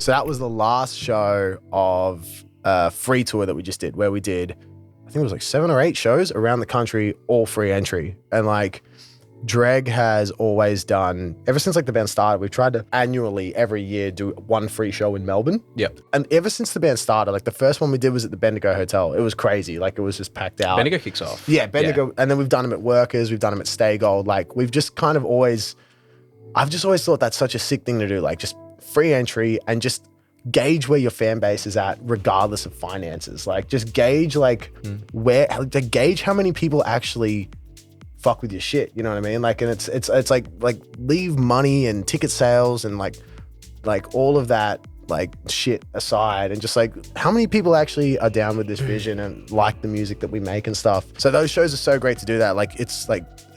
So that was the last show of a free tour that we just did, where we did, I think it was like 7 or 8 shows around the country, all free entry. And like Dregg has always done, ever since like the band started, we've tried to annually every year do one free show in Melbourne. Yep. And ever since the band started, like the first one we did was at the Bendigo Hotel. It was crazy. Like it was just packed out. Bendigo kicks off. Yeah, Bendigo. Yeah. And then we've done them at Workers. We've done them at Stay Gold. Like we've just kind of always, I've just always thought that's such a sick thing to do. Like just free entry and just gauge where your fan base is at regardless of finances. Like just gauge like gauge how many people actually fuck with your shit, you know what I mean? Like, and it's like leave money and ticket sales and like all of that like shit aside, and just like how many people actually are down with this vision and like the music that we make and stuff. So those shows are so great to do that. Like it's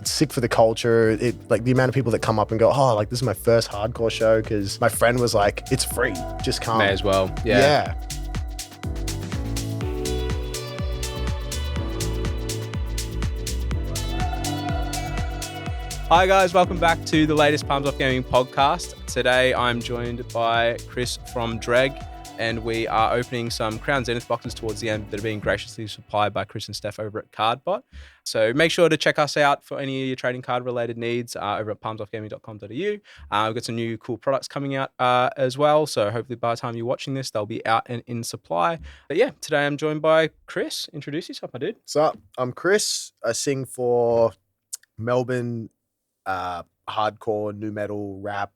sick for the culture. It like the amount of people that come up and go, oh, like this is my first hardcore show because my friend was like, it's free, just come. May as well. Yeah. Hi guys, welcome back to the latest Palms Off Gaming podcast. Today I'm joined by Chris from Dregg, and we are opening some Crown Zenith boxes towards the end that are being graciously supplied by Chris and Steph over at Cardbot. So make sure to check us out for any of your trading card related needs over at palmsoffgaming.com.au. We've got some new cool products coming out as well. So hopefully by the time you're watching this, they'll be out and in supply. But yeah, today I'm joined by Chris. Introduce yourself, my dude. So I'm Chris. I sing for Melbourne hardcore, new metal, rap,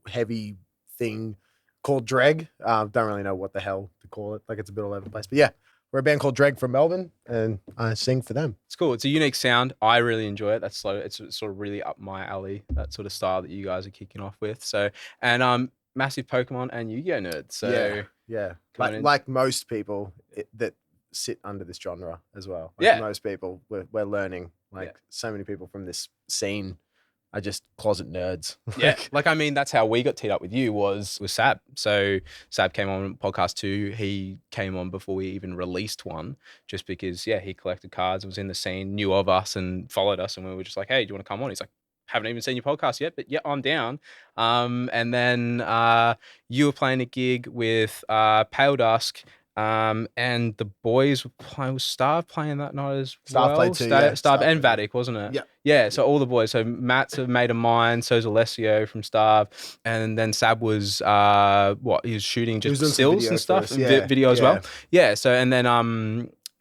heavy thing called Dregg. Don't really know what the hell to call it. Like it's a bit all over the place. But yeah, we're a band called Dregg from Melbourne, and I sing for them. It's cool. It's a unique sound. I really enjoy it. That's slow. It's sort of really up my alley, that sort of style that you guys are kicking off with. So, and massive Pokemon and Yu-Gi-Oh nerd. So yeah. Like most people that sit under this genre as well. Most people, we're learning. So many people from this scene are just closet nerds. I mean, that's how we got teed up with you was Sab. So Sab came on podcast 2. He came on before we even released one, just because, he collected cards, was in the scene, knew of us and followed us. And we were just like, hey, do you want to come on? He's like, haven't even seen your podcast yet, but yeah, I'm down. And then you were playing a gig with Pale Dusk. And the boys were playing, was Starve playing that night as well? Starve played too, Starve and Vatic, wasn't it? Yeah. Yeah, so all the boys. So Matt's a mate of mine, so's Alessio from Starve. And then Sab was, he was shooting just stills and stuff, video as well. Yeah, so, and then,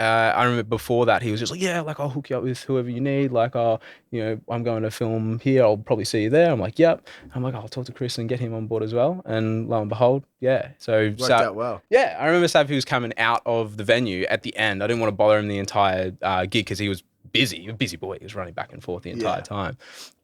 I remember before that he was just like, I'll hook you up with whoever you need. I'm going to film here. I'll probably see you there. I'm like, yep. I'm like, I'll talk to Chris and get him on board as well. And lo and behold, so worked out well. Yeah, I remember Sav, he was coming out of the venue at the end. I didn't want to bother him the entire gig because he was busy. A busy boy. He was running back and forth the entire time.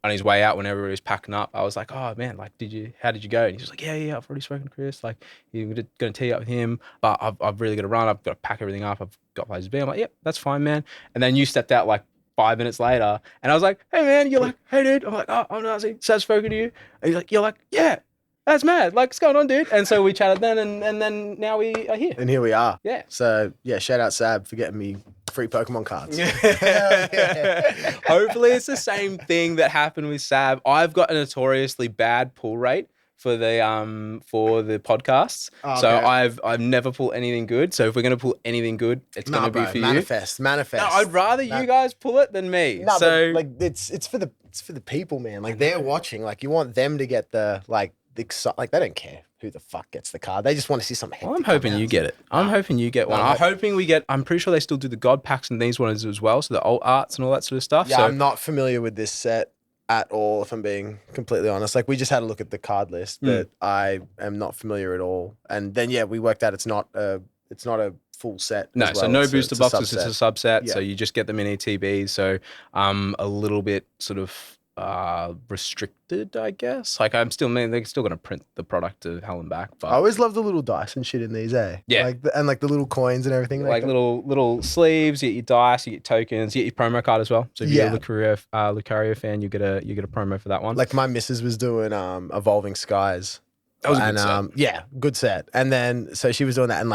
On his way out, whenever he was packing up, I was like, oh man, how did you go? And he was like, yeah, I've already spoken to Chris. You're going to tee up with him, but I've really got to run. I've got to pack everything up. I've got places to be. I'm like, yep, that's fine, man. And then you stepped out 5 minutes later, and I was like, hey man, you're like, hey dude. I'm like, oh, I'm Darcy. Sab's spoken to you. And you're like, yeah, that's mad. What's going on, dude? And so we chatted then, and then now we are here. And here we are. Yeah. So shout out Sab for getting me free Pokemon cards. Hopefully it's the same thing that happened with Sab. I've got a notoriously bad pull rate for the podcasts. Oh, okay. So I've never pulled anything good. So if we're gonna pull anything good, it's gonna be for manifest. you. Manifest. No, I'd rather you guys pull it than me. No, so but, it's for the people, man. They're watching. You want them to get the they don't care who the fuck gets the card. They just want to see something. I'm hoping you get it. I'm hoping you get one. I'm pretty sure they still do the God packs and these ones as well. So the alt arts and all that sort of stuff. Yeah, so I'm not familiar with this set at all, if I'm being completely honest. We just had a look at the card list, but I am not familiar at all. And then we worked out it's not a full set. No, so no booster boxes. It's a subset. Yeah. So you just get them in ETBs. So a little bit sort of restricted, I guess. They're still going to print the product to hell and back. But I always love the little dice and shit in these, eh? Yeah. And the little coins and everything. Little sleeves, you get your dice, you get tokens, you get your promo card as well. So if you're a Lucario fan, you get a promo for that one. My missus was doing Evolving Skies. That was a good set. Yeah, good set. And then so she was doing that, and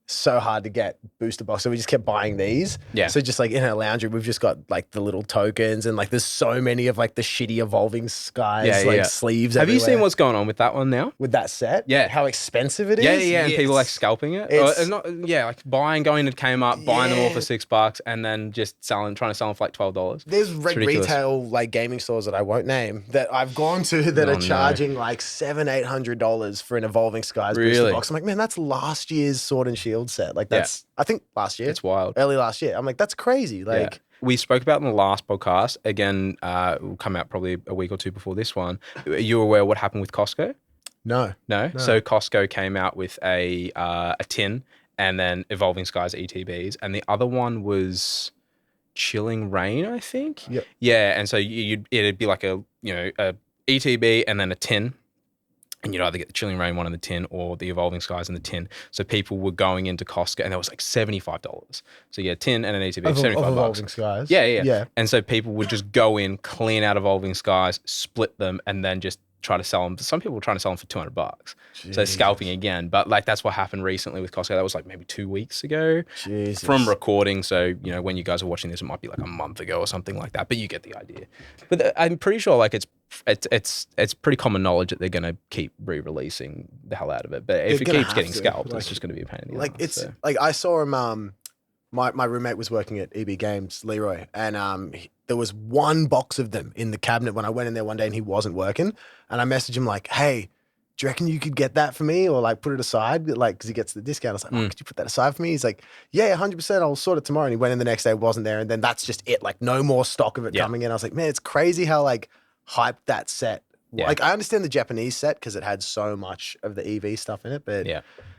so hard to get booster box, so we just kept buying these. Yeah. So just like in our lounge room, we've just got like the little tokens, and like there's so many of like the shitty evolving skies sleeves. Have you everywhere. seen what's going on with that one now? With that set? Yeah. How expensive it is? Yeah, and people like scalping it. Like going to Kmart, buying them all for $6, and then just trying to sell them for like $12. There's retail like gaming stores that I won't name that I've gone to that are charging like $700-800 for an evolving skies booster box. I'm like, man, that's last year's Sword and Shield set. Like that's I think last year. It's wild. Early last year. I'm like, that's crazy. Like we spoke about in the last podcast. Again, it will come out probably a week or two before this one. Are you aware what happened with Costco? No. So Costco came out with a tin and then Evolving Skies ETBs, and the other one was Chilling Rain, I think. Yep. Yeah, and so it'd be like a ETB and then a tin. And you'd either get the Chilling Rain one in the tin or the Evolving Skies in the tin. So people were going into Costco, and that was like $75. So yeah, tin and an ETB, $75. Evolving Skies. Yeah. And so people would just go in, clean out Evolving Skies, split them, and then just try to sell them. Some people were trying to sell them for $200. So scalping again. But like that's what happened recently with Costco. That was like maybe 2 weeks ago from recording. So, when you guys are watching this, it might be like a month ago or something like that. But you get the idea. But I'm pretty sure like it's pretty common knowledge that they're going to keep re-releasing the hell out of it. But if it keeps getting scalped, it's just going to be a pain in the ass. Like I saw him. My roommate was working at EB Games, Leroy, and there was one box of them in the cabinet when I went in there one day and he wasn't working. And I messaged him like, hey, do you reckon you could get that for me or like put it aside? Like, because he gets the discount. I was like, oh, could you put that aside for me? He's like, yeah, 100%. I'll sort it tomorrow. And he went in the next day, wasn't there. And then that's just it. Like no more stock of it coming in. I was like, man, it's crazy how like hyped that set. Yeah. Like I understand the Japanese set because it had so much of the EV stuff in it, but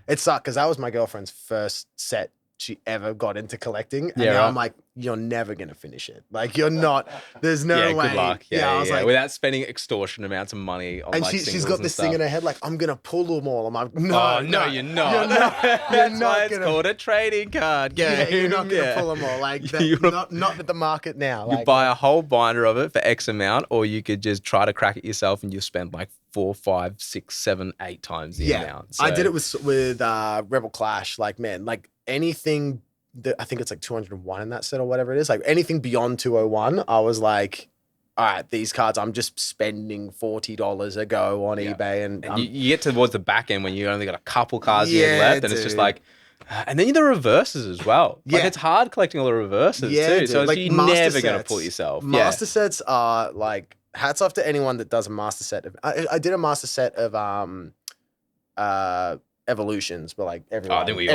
it sucked because that was my girlfriend's first set she ever got into collecting. And now I'm like, you're never going to finish it. Like you're not, there's no way. Good luck. I was like, without spending extortion amounts of money on and like she's got this thing in her head like, I'm going to pull them all. I'm like, no, you're not. That's why it's called a trading card. Yeah, you're not going to pull them all. Like not at the market now. You like, buy a whole binder of it for X amount, or you could just try to crack it yourself and you spend like 4, 5, 6, 7, 8 times the amount. So. I did it with Rebel Clash. Like, man, like anything I think it's like 201 in that set or whatever it is. Like anything beyond 201, I was like, all right, these cards, I'm just spending $40 a go on eBay. And you get towards the back end when you only got a couple cards left, and it's just like, and then the reverses as well. Like it's hard collecting all the reverses too. Dude. So like you're never going to pull yourself. Master sets are like, hats off to anyone that does a master set. I did a master set of evolutions, but like everyone. I think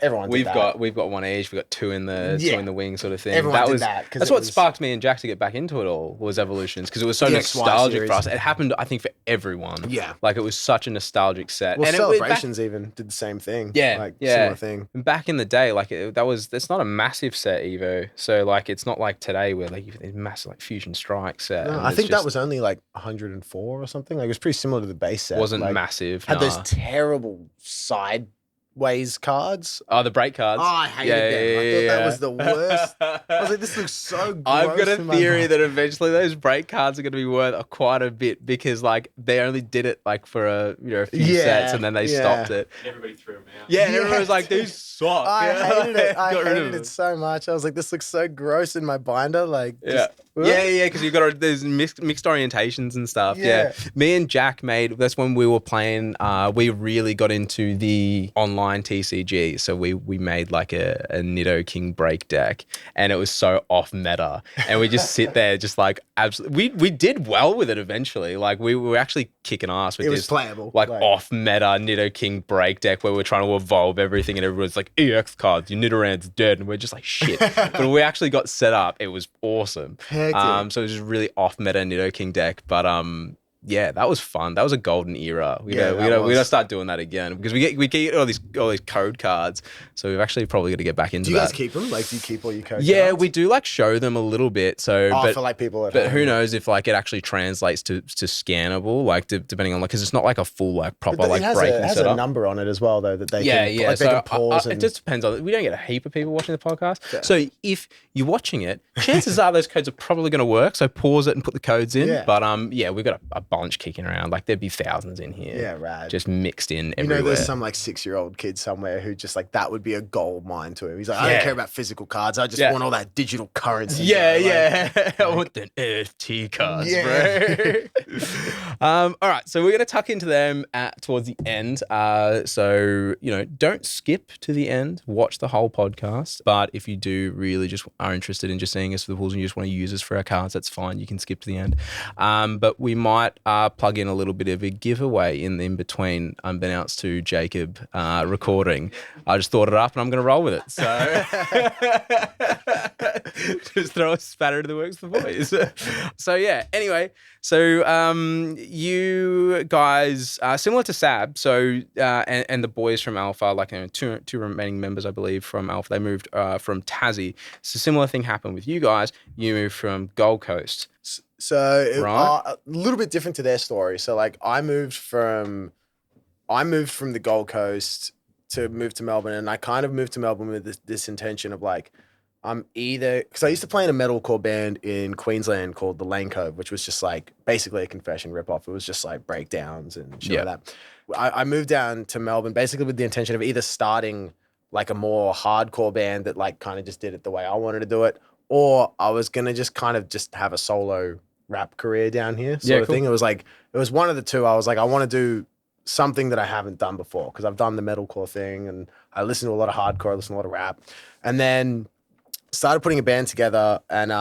everyone. We've got one each. We've got two in the wing sort of thing. Everyone did that. That's what sparked me and Jack to get back into it all was evolutions because it was so nostalgic for us. It happened, I think, for everyone. Yeah, like it was such a nostalgic set. Well, and Celebrations even did the same thing. Similar thing. And back in the day, like that's not a massive set Evo. So like it's not like today where like it's massive like Fusion Strike set. No, I think that was only like 104 or something. Like it was pretty similar to the base set. Wasn't like, massive. Had those terrible sideways cards. Oh, the break cards. Oh, I hated them. I thought that was the worst. I was like, this looks so gross. I've got a theory that eventually those break cards are going to be worth quite a bit because like they only did it like for a few sets and then they stopped it. Everybody threw them out. Yeah, and everyone was like, these suck. I hated it. I hated it so much. I was like, this looks so gross in my binder. Like, because you've got there's mixed orientations and stuff. Yeah. Me and Jack that's when we were playing, we really got into the online TCG. So we made like a Nido King break deck and it was so off meta. And we just sit there just like absolutely, we did well with it eventually. Like we were actually kicking ass with this. It was playable. Like off meta Nido King break deck where we're trying to evolve everything and everyone's like, EX cards, your Nidorand's dead. And we're just like, shit. But when we actually got set up, it was awesome. So it was just really off meta Nido King deck. But yeah, that was fun. That was a golden era. We gotta start doing that again because we get all these code cards. So we've actually probably got to get back into that. Do you guys keep them? Like, do you keep all your code cards? Yeah, we do like show them a little bit. So, for like people at but home. Who knows if like it actually translates to scannable, like depending on like because it's not like a full like proper like breaking setup. It has a number on it as well though that they can like, they can pause. It just depends on. We don't get a heap of people watching the podcast, so if you're watching it, chances are those codes are probably going to work. So pause it and put the codes in. But we've got a bunch kicking around. Like there'd be thousands in here. Yeah, rad. Just mixed in everywhere. There's some like 6-year-old kid somewhere who just like that would be a gold mine to him. He's like, I don't care about physical cards. I just want all that digital currency. Yeah. I want the NFT cards, bro. All right. So we're going to tuck into them towards the end. So, don't skip to the end. Watch the whole podcast. But if you do really just are interested in just seeing us for the pools and you just want to use us for our cards, that's fine. You can skip to the end. But we might plug in a little bit of a giveaway in between, unbeknownst to Jacob recording. I just thought it up and I'm going to roll with it. So just throw a spatter to the works for the boys. So yeah, anyway, so you guys, similar to Sab, so and the boys from Alpha, like two remaining members, I believe, from Alpha, they moved from Tassie. So similar thing happened with you guys. You moved from Gold Coast. So a little bit different to their story. So like I moved from the Gold Coast to move to Melbourne, and I kind of moved to Melbourne with this intention of like, I'm either, because I used to play in a metalcore band in Queensland called the Lane Cove, which was just like basically a Confession ripoff. It was just like breakdowns and shit like that. I moved down to Melbourne basically with the intention of either starting like a more hardcore band that like kind of just did it the way I wanted to do it, or I was gonna just kind of just have a solo rap career down here sort of thing. It was one of the two. I was like, I want to do something that I haven't done before because I've done the metalcore thing and I listen to a lot of hardcore, I listen to a lot of rap, and then started putting a band together. And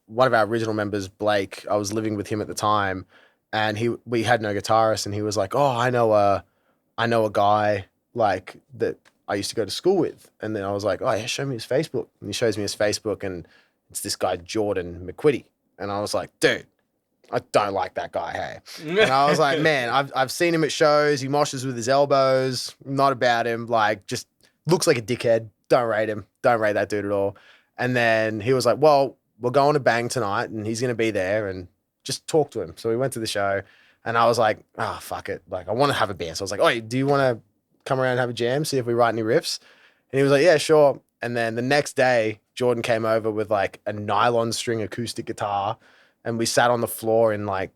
one of our original members, Blake, I was living with him at the time, and we had no guitarist, and he was like, "Oh, I know a guy like that I used to go to school with." And then I was like, "Oh yeah, show me his Facebook." And he shows me his Facebook, and it's this guy Jordan McQuitty, and I was like, "Dude, I don't like that guy, hey." And I was like, man, I've seen him at shows. He moshes with his elbows. Not about him. Like, just looks like a dickhead. Don't rate him. Don't rate that dude at all. And then he was like, well, we're going to Bang tonight, and he's going to be there, and just talk to him. So we went to the show, and I was like, oh, fuck it. Like, I want to have a beer. So I was like, oh, do you want to come around and have a jam, see if we write any riffs? And he was like, yeah, sure. And then the next day, Jordan came over with like a nylon string acoustic guitar, and we sat on the floor in like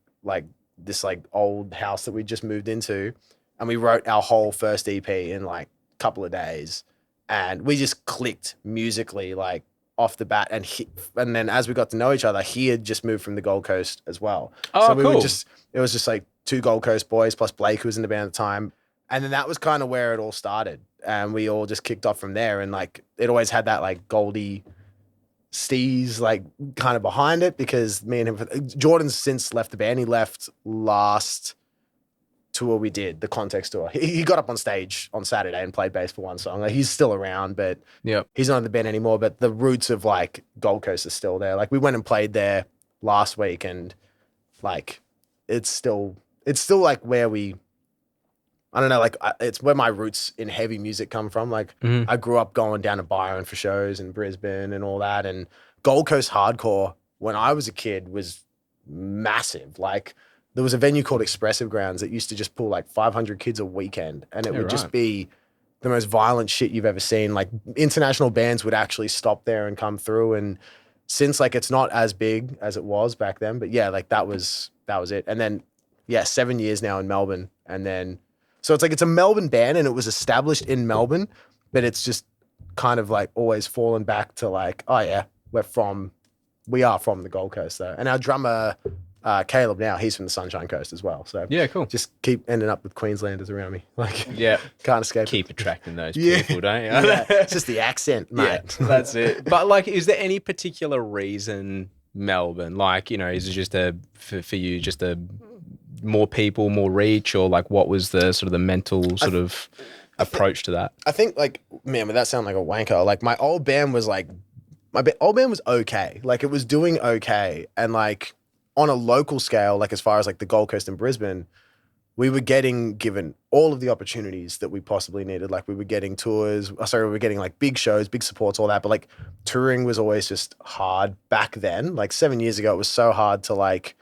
this like old house that we just moved into, and we wrote our whole first EP in like a couple of days, and we just clicked musically like off the bat. And then as we got to know each other, he had just moved from the Gold Coast as well. Oh, so we cool. It was just like two Gold Coast boys plus Blake, who was in the band at the time, and then that was kind of where it all started, and we all just kicked off from there. And like it always had that like Goldie Steez like kind of behind it, because me and him, Jordan's since left the band. He left last tour we did, the Context tour. He got up on stage on Saturday and played bass for one song. Like, he's still around, but he's not in the band anymore. But the roots of like Gold Coast are still there. Like, we went and played there last week, and like it's still like where we, I don't know, like it's where my roots in heavy music come from. Like I grew up going down to Byron for shows in Brisbane and all that. And Gold Coast hardcore, when I was a kid, was massive. Like, there was a venue called Expressive Grounds that used to just pull like 500 kids a weekend. And it would just be the most violent shit you've ever seen. Like, international bands would actually stop there and come through. And since like it's not as big as it was back then, but yeah, like that was it. And then 7 years now in Melbourne. And then so it's like it's a Melbourne band, and it was established in Melbourne, but it's just kind of like always fallen back to like, oh yeah, we are from the Gold Coast though. And our drummer, Caleb, now he's from the Sunshine Coast as well. So yeah, cool. Just keep ending up with Queenslanders around me. Like, can't escape. Keep attracting those people, don't you? It's just the accent, mate. Yeah, that's it. But like, is there any particular reason Melbourne? Like, is it just for you just a more people, more reach, or like what was the sort of the mental sort of approach to that? I think like, man, would that sound like a wanker? Like, my old band was like, old band was okay. Like, it was doing okay. And like on a local scale, like as far as like the Gold Coast and Brisbane, we were getting given all of the opportunities that we possibly needed. Like, we were getting tours. We were getting like big shows, big supports, all that. But like touring was always just hard back then. Like 7 years ago, it was so hard to like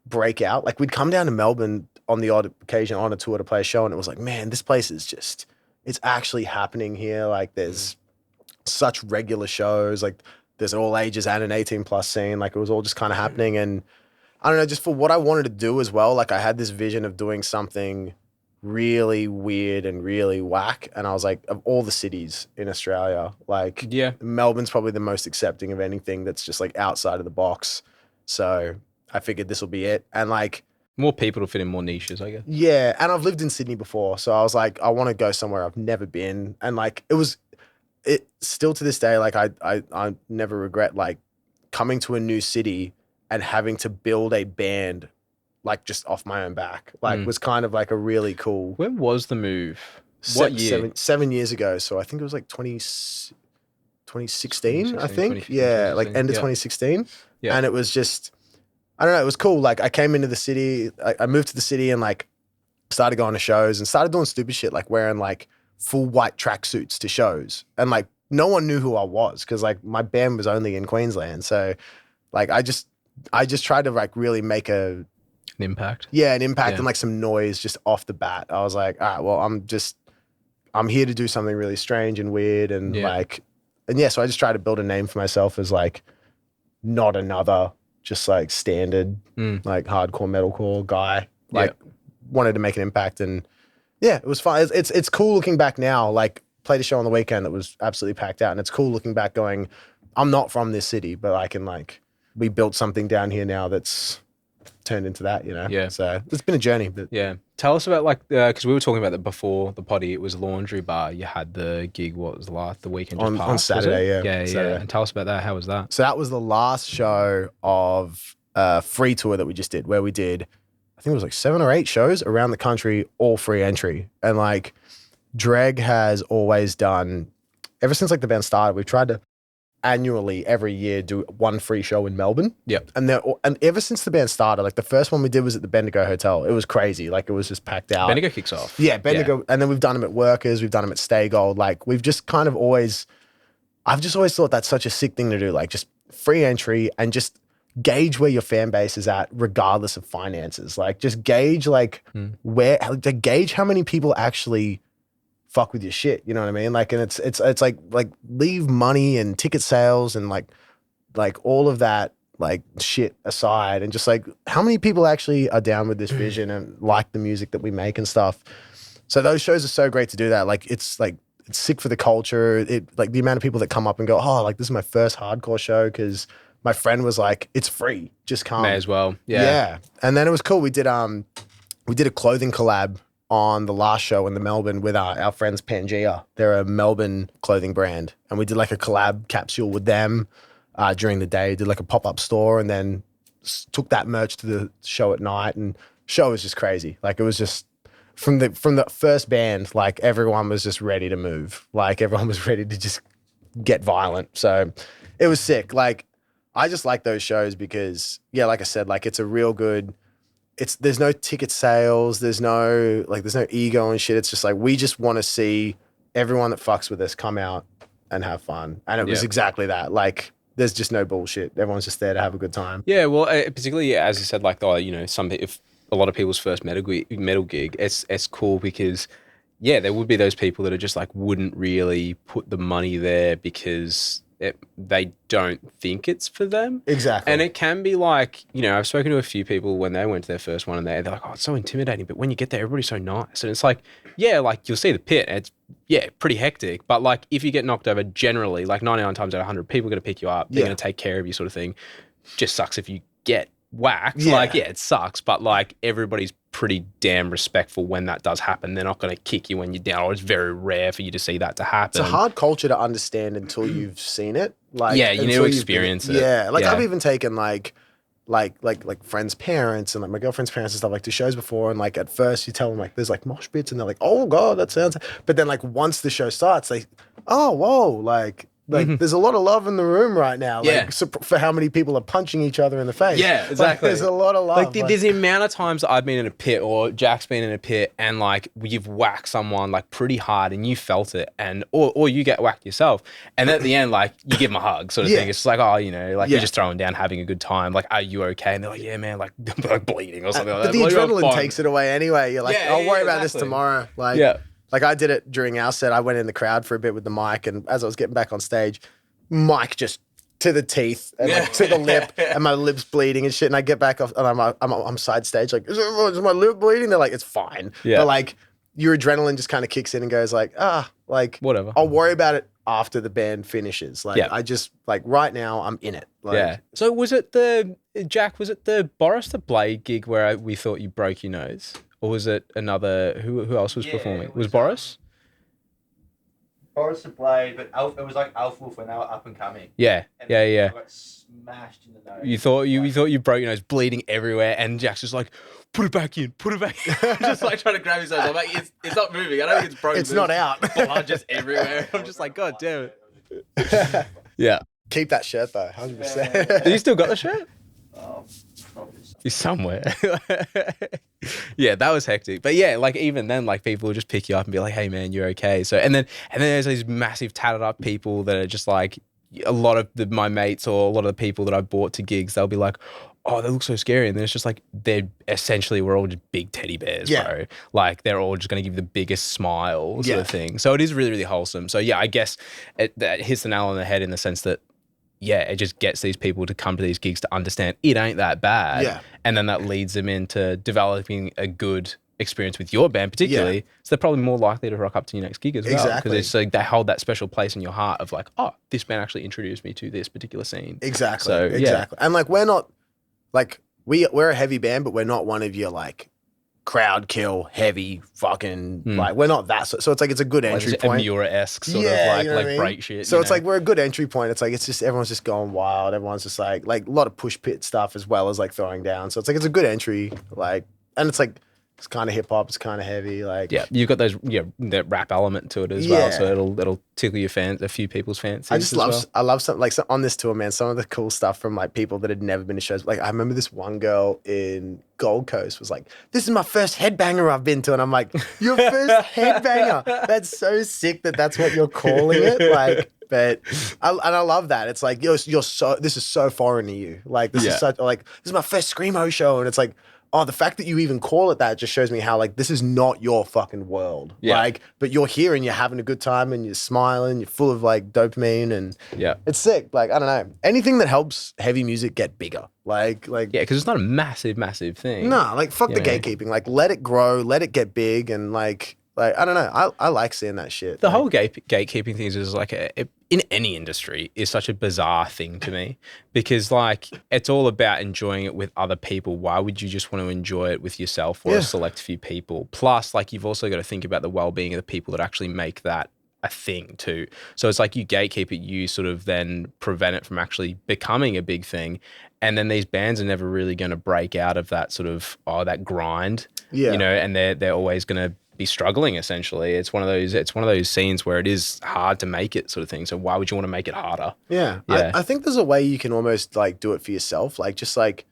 break out. Like, we'd come down to Melbourne on the odd occasion on a tour to play a show, and it was like, man, this place is just, it's actually happening here. Like, there's such regular shows. Like, there's an all ages and an 18+ scene. Like, it was all just kind of happening. And I don't know, just for what I wanted to do as well. Like I had this vision of doing something really weird and really whack. And I was like, of all the cities in Australia, like Melbourne's probably the most accepting of anything that's just like outside of the box. So I figured this will be it. And like more people to fit in more niches, I guess. Yeah. And I've lived in Sydney before. So I was like, I want to go somewhere I've never been. And like it still to this day, like I never regret like coming to a new city and having to build a band like just off my own back, like was kind of like a really cool. When was the move? What year? 7 years ago. So I think it was like 2016, I think. 2015, Yeah, like end of 2016. Yeah. And it was just, I don't know, it was cool. Like I came into the city, I moved to the city and like started going to shows and started doing stupid shit like wearing like full white tracksuits to shows. And like no one knew who I was because like my band was only in Queensland. So like I just tried to like really make an impact. Yeah, an impact and like some noise just off the bat. I was like, all right, well, I'm here to do something really strange and weird and so I just tried to build a name for myself as like not another just like standard like hardcore metalcore guy. Like wanted to make an impact and it was fun. It's cool looking back now. Like played a show on the weekend that was absolutely packed out and it's cool looking back going, I'm not from this city, but I can like we built something down here now that's turned into that, you know? Yeah. So it's been a journey. But tell us about like, because we were talking about that before the potty, it was Laundry Bar. You had the gig, what was the weekend just on Saturday, Yeah. And tell us about that. How was that? So that was the last show of a free tour that we just did where we did, I think it was like 7 or 8 shows around the country, all free entry. And like Dregg has always done, ever since like the band started, we've tried to annually every year do one free show in Melbourne. Yep. And ever since the band started, like the first one we did was at the Bendigo Hotel. It was crazy. Like it was just packed out. Bendigo kicks off. Yeah, Bendigo. Yeah. And then we've done them at Workers. We've done them at Stay Gold. Like we've just kind of I've just always thought that's such a sick thing to do. Like just free entry and just gauge where your fan base is at regardless of finances. Like just gauge like gauge how many people actually fuck with your shit, you know what I mean? Like, and it's like leave money and ticket sales and like all of that like shit aside and just like how many people actually are down with this vision and like the music that we make and stuff. So those shows are so great to do that. Like it's sick for the culture. It like the amount of people that come up and go, oh, like this is my first hardcore show because my friend was like, it's free, just come. May as well. Yeah. And then it was cool. We did a clothing collab on the last show in the Melbourne with our friends Pangea. They're a Melbourne clothing brand. And we did like a collab capsule with them during the day, did like a pop-up store and then took that merch to the show at night. And show was just crazy. Like it was just from the first band, like everyone was just ready to move. Like everyone was ready to just get violent. So it was sick. Like I just like those shows because like I said, like it's a real good, there's no ticket sales, there's no ego and shit. It's just like we just want to see everyone that fucks with us come out and have fun. And it was exactly that. Like there's just no bullshit. Everyone's just there to have a good time. Yeah, well, particularly as you said, like if a lot of people's first metal gig, it's cool because there would be those people that are just like wouldn't really put the money there because they don't think it's for them. Exactly. And it can be like, I've spoken to a few people when they went to their first one and they're like, oh, it's so intimidating. But when you get there, everybody's so nice. And it's like, like you'll see the pit and it's, pretty hectic. But like if you get knocked over generally, like 99 times out of 100, people are going to pick you up. They're going to take care of you sort of thing. Just sucks if you get whacked. Yeah. Like, it sucks. But like everybody's pretty damn respectful when that does happen. They're not going to kick you when you're down, or it's very rare for you to see that to happen. It's a hard culture to understand until you've seen it. Like, you need to experience it. Yeah, like I've even taken like friends' parents and like my girlfriend's parents and stuff like to shows before, and like at first you tell them like there's like mosh pits and they're like, oh god, that sounds. But then like once the show starts, they, oh whoa, like there's a lot of love in the room right now. Like for how many people are punching each other in the face. Yeah, exactly. Like, there's a lot of love. Like there's the amount of times that I've been in a pit or Jack's been in a pit and like you've whacked someone like pretty hard and you felt it, and or you get whacked yourself, and at the end like you give them a hug sort of thing. It's just like, oh, like you're just throwing down, having a good time. Like, are you okay? And they're like, yeah, man, like bleeding or something like that. But the adrenaline takes it away anyway. You're like, I'll worry about this tomorrow. Like I did it during our set. I went in the crowd for a bit with the mic, and as I was getting back on stage, Mike just to the teeth and like to the lip, and my lip's bleeding and shit. And I get back off, and I'm side stage like, is my lip bleeding? They're like, it's fine. Yeah. But like your adrenaline just kind of kicks in and goes like, like whatever. I'll worry about it after the band finishes. Like I just like right now I'm in it. Like, So was it the Boris the Blade gig where we thought you broke your nose, or was it another? Who else was performing? Was Boris? Boris the Blade, but it was like Alpha Wolf when they were up and coming. Yeah. And I got smashed in the nose. You thought you broke your nose, bleeding everywhere, and Jack's just like, put it back in. Just like trying to grab his nose. I'm like, it's not moving. I don't think it's broken. It's not out. Blood just everywhere. I'm just like, God damn it. Yeah. Keep that shirt though, 100%. Do you still got the shirt? Probably He's somewhere. Yeah, that was hectic. But yeah, like even then, like people would just pick you up and be like, "Hey man, you're okay." So and then there's these massive tatted up people that are just like a lot of my mates or a lot of the people that I brought to gigs. They'll be like, "Oh, they look so scary," and then it's just like we're all just big teddy bears, bro. Like they're all just gonna give you the biggest smile sort of thing. So it is really really wholesome. So yeah, I guess that hits the nail on the head in the sense that. Yeah, it just gets these people to come to these gigs to understand it ain't that bad. Yeah. And then that leads them into developing a good experience with your band particularly. Yeah. So they're probably more likely to rock up to your next gig as well. Exactly. Because it's like they hold that special place in your heart of like, oh, this band actually introduced me to this particular scene. Exactly. So, exactly. And like we're not like we're a heavy band, but we're not one of your like crowd kill heavy fucking like we're not that so it's like it's a good entry point. Amura-esque sort of like I mean? break shit. So it's like we're a good entry point. It's like it's just everyone's just going wild. Everyone's just like a lot of push pit stuff as well as like throwing down. So it's like it's a good entry, like, and it's like it's kind of hip hop, it's kind of heavy, like you've got those that rap element to it as well. So it'll tickle your fans, a few people's fancies. I just love something like on this tour, man. Some of the cool stuff from like people that had never been to shows. Like I remember this one girl in Gold Coast was like, "This is my first headbanger I've been to," and I'm like, "Your first headbanger? That's so sick that's what you're calling it." Like, but I love that. It's like you're so this is so foreign to you. Like this is such like this is my first screamo show, and it's like. Oh, the fact that you even call it that just shows me how, like, this is not your fucking world. Yeah. Like, but you're here and you're having a good time and you're smiling, you're full of, like, dopamine and it's sick. Like, I don't know. Anything that helps heavy music get bigger. Like. Yeah, because it's not a massive, massive thing. No, like, fuck the gatekeeping. Like, let it grow, let it get big and, like I don't know. I like seeing that shit. The whole gatekeeping thing is like in any industry is such a bizarre thing to me because like it's all about enjoying it with other people. Why would you just want to enjoy it with yourself or a select few people? Plus, like you've also got to think about the well-being of the people that actually make that a thing too. So it's like you gatekeep it, you sort of then prevent it from actually becoming a big thing. And then these bands are never really going to break out of that sort of that grind. You know, and they're always going to be struggling essentially. It's one of those scenes where it is hard to make it sort of thing. So why would you want to make it harder? Yeah. I think there's a way you can almost like do it for yourself. Like just like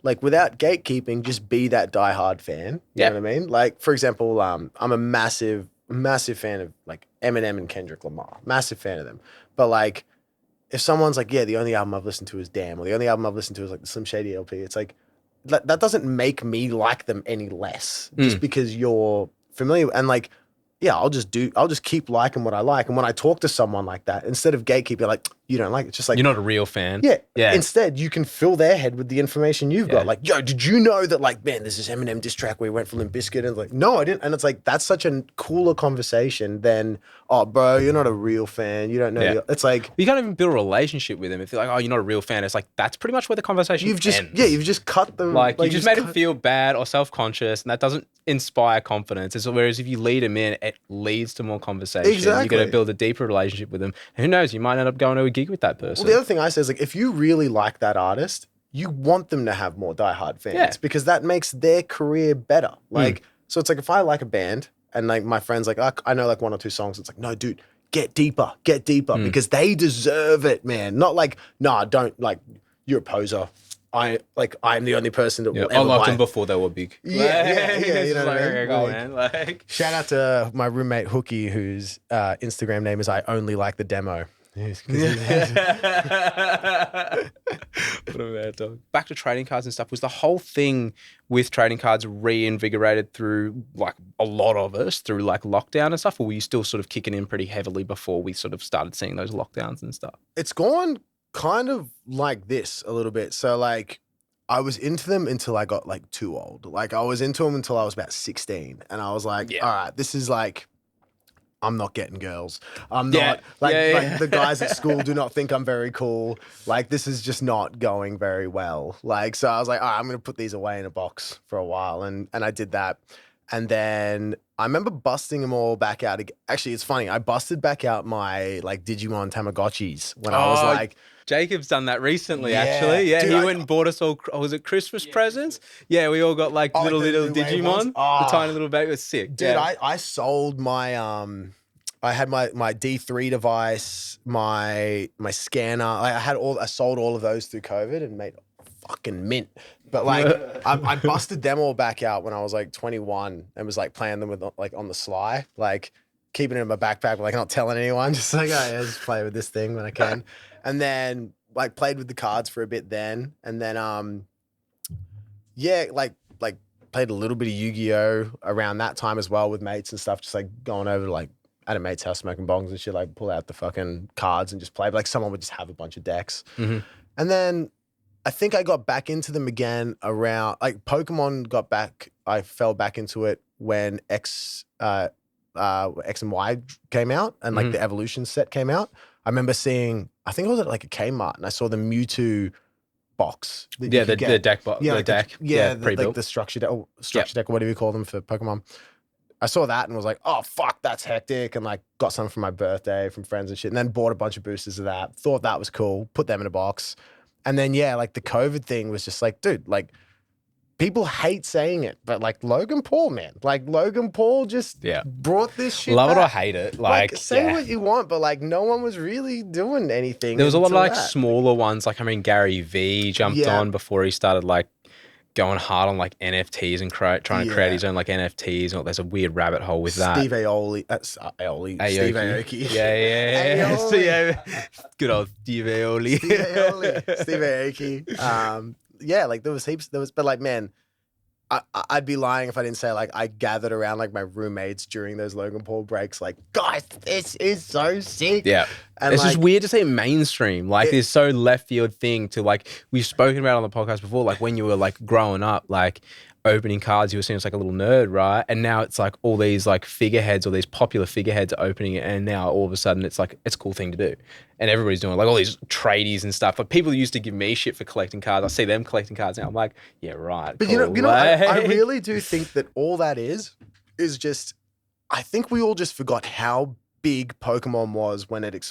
without gatekeeping, just be that diehard fan. You know what I mean? Like for example, I'm a massive fan of like Eminem and Kendrick Lamar. Massive fan of them. But like if someone's like, yeah, the only album I've listened to is Damn, or the only album I've listened to is like the Slim Shady LP, it's like that doesn't make me like them any less just because you're familiar and like I'll just keep liking what I like. And when I talk to someone like that, instead of gatekeeping, like, you don't like it, it's just like you're not a real fan. Yeah. Instead, you can fill their head with the information you've got. Like, yo, did you know that like, man, there's this Eminem diss track where he went for Limp Bizkit and like, no, I didn't. And it's like that's such a cooler conversation than, oh, bro, you're not a real fan. You don't know. It's like you can't even build a relationship with them if they're like, oh, you're not a real fan. It's like that's pretty much where the conversation ends. You've just cut them. Like you just made them feel bad or self-conscious, and that doesn't inspire confidence. Whereas if you lead them in, it leads to more conversation. Exactly. You're going to build a deeper relationship with them. And who knows, you might end up going to a gig with that person. Well, the other thing I say is like, if you really like that artist, you want them to have more diehard fans because that makes their career better. Like, so it's like if I like a band and like my friends like, I know like one or two songs, it's like, no, dude, get deeper because they deserve it, man. Not like, nah, don't like, you're a poser. I'm the only person that will ever I liked them before they were big. Yeah. You know what I mean? Like, shout out to my roommate Hookie, whose Instagram name is I only like the demo. Back to trading cards and stuff. Was the whole thing with trading cards reinvigorated through like a lot of us through like lockdown and stuff, or were you still sort of kicking in pretty heavily before we sort of started seeing those lockdowns and stuff? It's gone kind of like this a little bit. So like I was into them until I got like too old. Like I was into them until I was about 16. And I was like, all right, this is like, I'm not getting girls. I'm not like the guys at school do not think I'm very cool. Like this is just not going very well. Like, so I was like, all right, I'm going to put these away in a box for a while. And I did that. And then I remember busting them all back out. Actually, it's funny. I busted back out my like Digimon Tamagotchis when I was like, Jacob's done that recently, actually. Yeah, dude, he went and bought us all, was it Christmas presents? Yeah, we all got like little Digimon. The tiny little baby. It was sick. Dude, I sold my, I had my D3 device, my scanner. I sold all of those through COVID and made fucking mint. But like, I busted them all back out when I was like 21 and was like playing them with like on the sly, like keeping it in my backpack, but like not telling anyone. Just like, oh yeah, just play with this thing when I can. And then like played with the cards for a bit then. And then, yeah, like played a little bit of Yu-Gi-Oh around that time as well with mates and stuff. Just like going over to like at a mate's house, smoking bongs and shit, like pull out the fucking cards and just play. But like someone would just have a bunch of decks. Mm-hmm. And then I think I got back into them again around like Pokemon got back. I fell back into it when X and Y came out and like the evolution set came out. I remember seeing, I think it was at like a Kmart and I saw the Mewtwo box. The deck box. Yeah, the deck. Like the structure deck or whatever you call them for Pokemon. I saw that and was like, oh, fuck, that's hectic. And like got some for my birthday from friends and shit. And then bought a bunch of boosters of that. Thought that was cool. Put them in a box. And then, yeah, like the COVID thing was just like, dude, like people hate saying it, but like Logan Paul, man, like Logan Paul just brought this shit Love back. it or hate it. Like say what you want, but like no one was really doing anything. There was a lot of like smaller ones. Like, I mean, Gary V jumped on before he started like going hard on like NFTs and trying to create his own like NFTs. And there's a weird rabbit hole with that. Steve Aoki. Steve Aoki. Yeah. Good old Steve Aoki. Steve Aoki. Yeah, like there was, but like, man, I'd be lying if I didn't say like I gathered around like my roommates during those Logan Paul breaks, like, guys, this is so sick. Yeah. And it's just weird to say mainstream. Like this so left field thing to like, we've spoken about on the podcast before, like when you were like growing up, like opening cards, you were seen as like a little nerd, right? And now it's like all these like figureheads or these popular figureheads are opening it. And now all of a sudden it's like, it's a cool thing to do. And everybody's doing it, like all these tradies and stuff. Like people used to give me shit for collecting cards. I see them collecting cards now. I'm like, yeah, right. But cool. you know, I really do think that all that is just, I think we all just forgot how big Pokemon was when it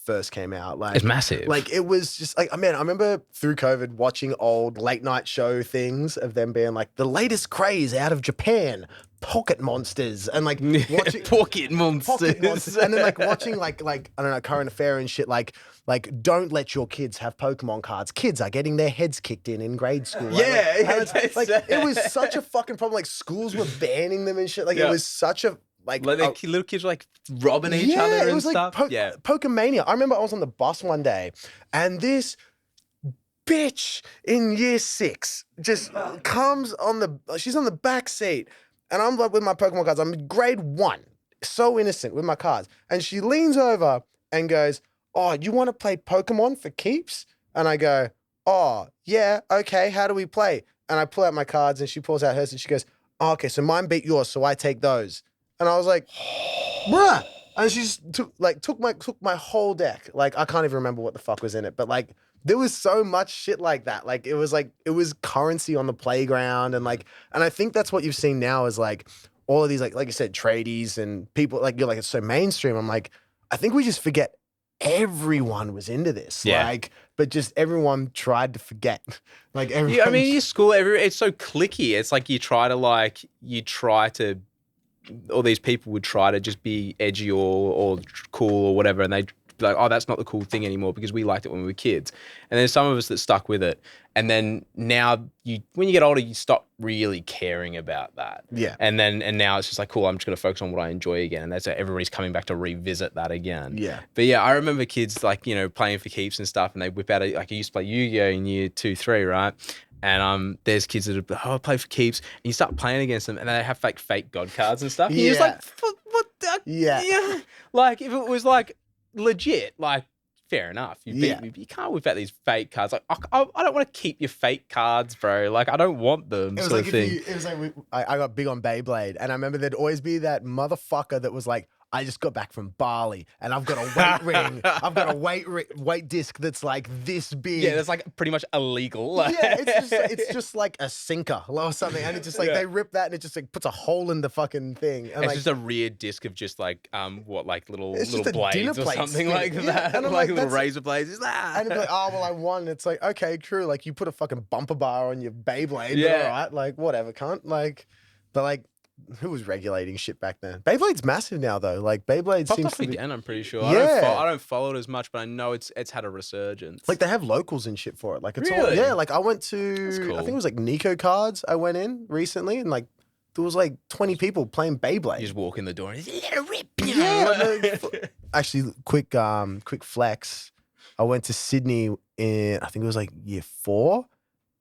first came out. Like it's massive. Like it was just like, man, I remember through COVID watching old late night show things of them being like the latest craze out of Japan, pocket monsters, and like watching pocket monsters. And then like watching like I don't know, current affair and shit, like don't let your kids have Pokemon cards. Kids are getting their heads kicked in grade school. It was such a fucking problem. Like schools were banning them and shit. Like it was such a little kids were like robbing each other and stuff. Pokemania. I remember I was on the bus one day and this bitch in year 6 just comes she's on the back seat and I'm like with my Pokemon cards. I'm in grade 1, so innocent with my cards. And she leans over and goes, oh, you want to play Pokemon for keeps? And I go, oh, yeah, okay, how do we play? And I pull out my cards and she pulls out hers and she goes, oh, okay, so mine beat yours, so I take those. And I was like, bruh. And she just took my whole deck. Like, I can't even remember what the fuck was in it. But like, there was so much shit like that. Like, it was currency on the playground. And I think that's what you've seen now is like all of these, like you said, tradies and people like, you're like, it's so mainstream. I'm like, I think we just forget everyone was into this. Yeah. Like, but just everyone tried to forget. Like, everyone. Yeah, I mean, your school, it's so cliquey. It's like you try to all these people would try to just be edgy or cool or whatever, and they'd be like, oh, that's not the cool thing anymore because we liked it when we were kids. And there's some of us that stuck with it. And then now when you get older, you stop really caring about that. Yeah. And now it's just like, cool, I'm just going to focus on what I enjoy again. And that's everybody's coming back to revisit that again. Yeah. But yeah, I remember kids like, you know, playing for keeps and stuff, and they whip out like I used to play Yu-Gi-Oh in year 2, 3, right? And there's kids that are, I play for keeps. And you start playing against them and they have like fake god cards and stuff. And you're just like, what the? Yeah. Like if it was like legit, like fair enough. Yeah. You can't whip out these fake cards. Like, I don't want to keep your fake cards, bro. Like, I don't want them. It was like I got big on Beyblade, and I remember there'd always be that motherfucker that was like, I just got back from Bali, and I've got a weight ring. I've got a weight disc that's like this big. Yeah, that's like pretty much illegal. Yeah, it's just like a sinker or something, and it's just like they rip that and it just like puts a hole in the fucking thing. And it's like, just a rear disc of just like little It's just a blades dinner or plate something spin. like Yeah, that, and I'm like like, little that's- razor blades. and it'd be like, oh well, I won. It's like, okay, true. Like you put a fucking bumper bar on your Beyblade, Yeah. but all right, like whatever, cunt. Like, but like, who was regulating shit back then? Beyblade's massive now though. Like Beyblade Popped seems off to be again, I'm pretty sure. Yeah. I don't follow it as much, but I know it's had a resurgence. like they have locals and shit for it. Like it's all Really? yeah. Like I went to That's cool. I think it was like Nico Cards. I went in recently and like there was like 20 people playing Beyblade. you just walk in the door and it's let it rip. Yeah. Actually, quick flex. I went to Sydney in I think it was like year 4,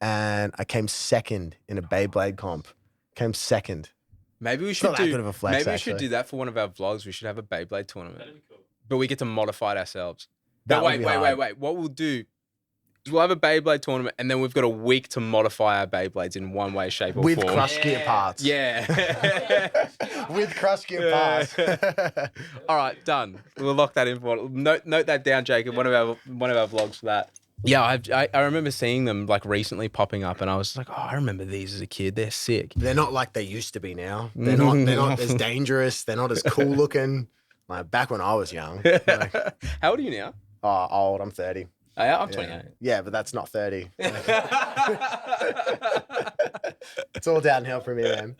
and I came second in a Beyblade comp. Came second. Maybe we not should that good of a flex, Maybe we should actually. do that for one of our vlogs. We should have a Beyblade tournament, That'd be cool. but we get to modify it ourselves. That But would be hard. wait. What we'll do is we'll have a Beyblade tournament, and then we've got a week to modify our Beyblades in one way, shape, or With form. crush gear parts. Yeah. With crush gear parts. All right, done. We'll lock that in for note that down, Jacob. One of our vlogs for that. Yeah, I remember seeing them like recently popping up, and I was like, oh, I remember these as a kid. They're sick. They're not like they used to be now. They're not as dangerous. They're not as cool looking. Like back when I was young. Like, How old are you now? oh, old. I'm 30. Oh, yeah, I'm Yeah. 28. Yeah, but that's not 30. It's all downhill for me, man.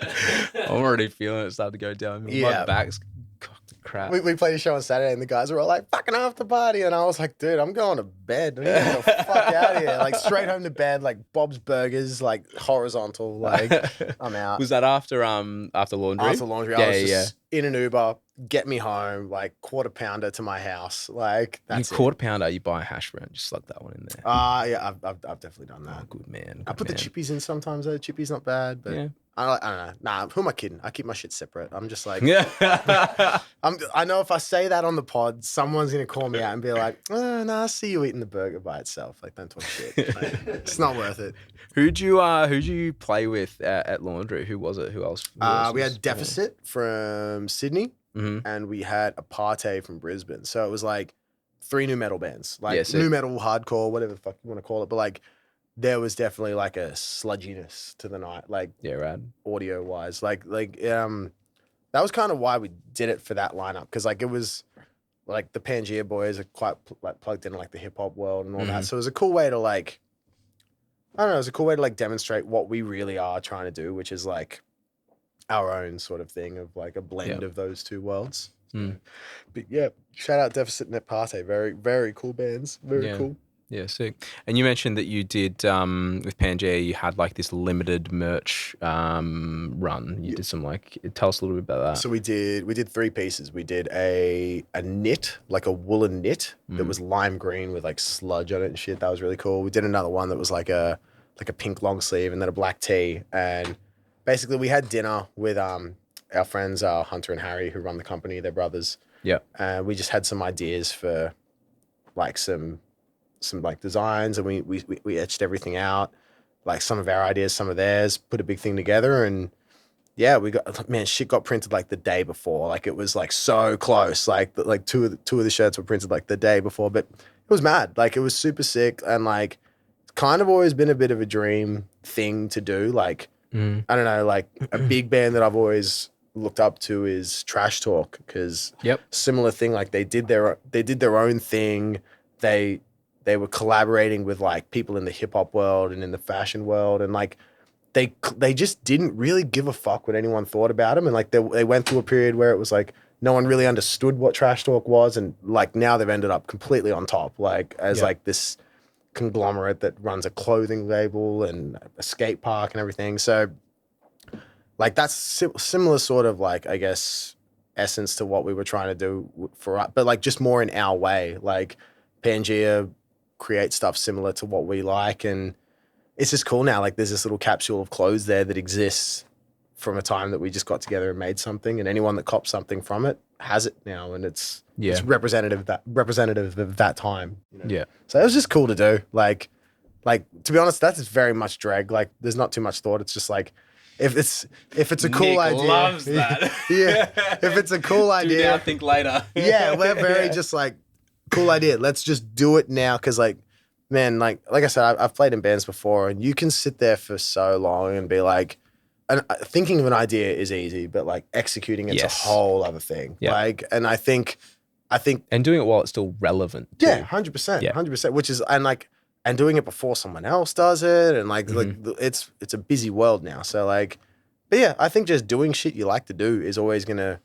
I'm already feeling it start to go down. My Yeah. back's cocked to crap. We played a show on Saturday and the guys were all like, fucking after party. And I was like, dude, I'm going to bed. I'm getting the fuck out of here. Like straight home to bed, like Bob's Burgers, like horizontal. Like I'm out. Was that after laundry? After laundry, I was just in an Uber, get me home, like quarter pounder to my house. Like that's you quarter pounder, you buy a hash brown, just slug that one in there. Yeah, I've definitely done that. Oh, good man. I put the chippies in sometimes though. Chippies not bad, but Yeah. I don't know. Nah, who am I kidding? I keep my shit separate. I'm just like, Yeah. I know if I say that on the pod, someone's gonna call me out and be like, oh, nah, I see you eating the burger by itself. Like, don't talk shit. Like, it's not worth it. Who'd you play with at laundry? Who was it? Who else? We had Deficit from Sydney, Mm-hmm. and we had Apartheid from Brisbane. So it was like 3 new metal bands, like Yeah, sick. new metal, hardcore, whatever the fuck you want to call it. But like, there was definitely like a sludginess to the night, like Yeah, rad. audio wise. That was kind of why we did it for that lineup, because like it was like the Pangea boys are quite like plugged in like the hip hop world and all that. Mhm. So it was a cool way to like, I don't know, it was a cool way to like demonstrate what we really are trying to do, which is like our own sort of thing of like a blend Yeah. of those two worlds. Mm. But yeah, shout out Deficit and Apartheid. Very, very cool bands. Very Yeah. cool. Yeah, sick. And you mentioned that you did with Pangea, you had like this limited merch run. You did some like, tell us a little bit about that. So we did 3 pieces. We did a knit, like a woolen knit that was lime green with like sludge on it and shit. That was really cool. We did another one that was like a pink long sleeve and then a black tee. And basically we had dinner with our friends Hunter and Harry, who run the company. They're brothers. Yeah. And we just had some ideas for like some like designs, and we etched everything out, like some of our ideas, some of theirs, put a big thing together. And yeah, shit got printed like the day before. Like it was like so close. Like two of the shirts were printed like the day before, but it was mad. Like it was super sick, and like kind of always been a bit of a dream thing to do. Like I don't know, like a big band that I've always looked up to is Trash Talk, because Yep. similar thing. Like they did their own thing. They were collaborating with like people in the hip hop world and in the fashion world, and like they just didn't really give a fuck what anyone thought about them. And like they went through a period where it was like no one really understood what Trash Talk was, and like now they've ended up completely on top, like as Yeah. like this conglomerate that runs a clothing label and a skate park and everything. So like that's similar sort of like, I guess, essence to what we were trying to do for us, but like just more in our way. Like Pangea create stuff similar to what we like, and it's just cool now. Like there's this little capsule of clothes there that exists from a time that we just got together and made something, and anyone that cops something from it has it now, and it's representative of that time. You know? Yeah. So it was just cool to do. Like to be honest, that's very much Dregg. Like there's not too much thought. It's just like if it's a cool Nick idea. Loves that. Yeah. If it's a cool idea. Do now, think later. Yeah, we're very just like cool idea. Let's just do it now, because like, man, like I said, I've played in bands before, and you can sit there for so long and be like, and thinking of an idea is easy, but like executing it's a whole other thing. Yeah. Like, and I think, and doing it while it's still relevant. Too. Yeah, 100%, which is and doing it before someone else does it, and like it's a busy world now. So like, but yeah, I think just doing shit you like to do is always gonna,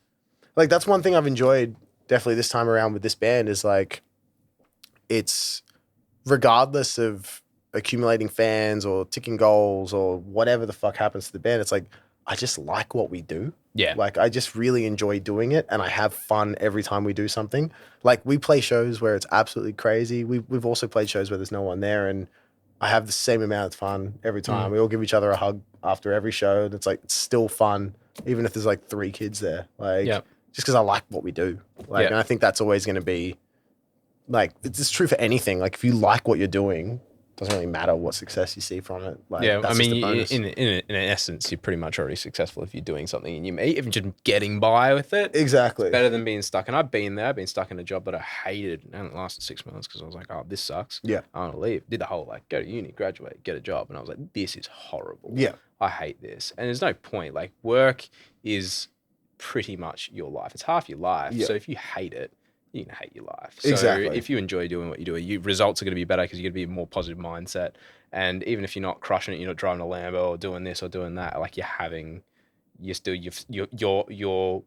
like, that's one thing I've enjoyed definitely this time around with this band is like, it's regardless of accumulating fans or ticking goals or whatever the fuck happens to the band, it's like, I just like what we do. Yeah. Like, I just really enjoy doing it, and I have fun every time we do something. Like, we play shows where it's absolutely crazy. We've also played shows where there's no one there, and I have the same amount of fun every time. We all give each other a hug after every show, and it's like, it's still fun, even if there's like 3 kids there. Like, just because I like what we do. Like, and I think that's always going to be, like, it's true for anything. Like, if you like what you're doing, doesn't really matter what success you see from it. Like, yeah, that's I mean, just a bonus. in essence, you're pretty much already successful if you're doing something and you even just getting by with it. Exactly. It's better than being stuck. And I've been there. I've been stuck in a job that I hated, and it lasted 6 months because I was like, oh, this sucks. Yeah. I want to leave. Did the whole like go to uni, graduate, get a job, and I was like, this is horrible. Yeah. I hate this, and there's no point. Like, work is pretty much your life. It's half your life. Yeah. So if you hate it, you can hate your life. So Exactly. if you enjoy doing what you do, your results are going to be better because you're going to be a more positive mindset. And even if you're not crushing it, you're not driving a Lambo or doing this or doing that, like your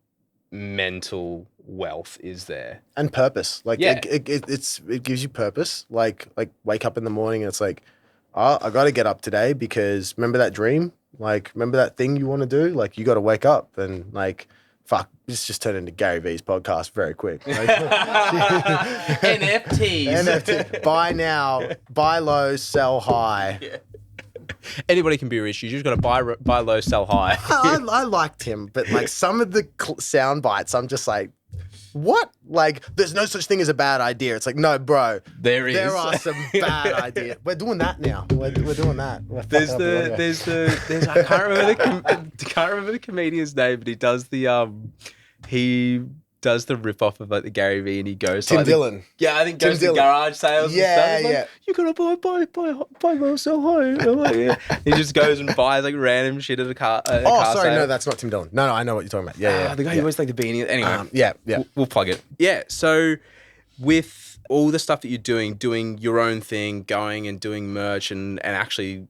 mental wealth is there. And purpose. Like, it gives you purpose. Like wake up in the morning and it's like, oh, I got to get up today because remember that dream? Like, remember that thing you want to do? Like, you got to wake up and like, fuck, this just turned into Gary V's podcast very quick. Like, NFTs. NFT. Buy now, buy low, sell high. Yeah. Anybody can be rich. You just got to buy low, sell high. I liked him, but like some of the sound bites, I'm just like, what? Like, there's no such thing as a bad idea. It's like, no, bro. There is. There are some bad ideas. We're doing that now. We're doing that. There's I can't remember the comedian's name, but he does the rip off of like the Gary Vee, and he goes Tim like Dillon. I think goes to garage sales. Yeah, and stuff. Like, you gotta buy low, sell high. And I'm like, yeah. He just goes and buys like random shit at a car. No, that's not Tim Dillon. No, I know what you're talking about. Yeah. The guy who always like the beanie. Anyway, yeah. We'll plug it. Yeah. So with all the stuff that you're doing your own thing, going and doing merch and actually,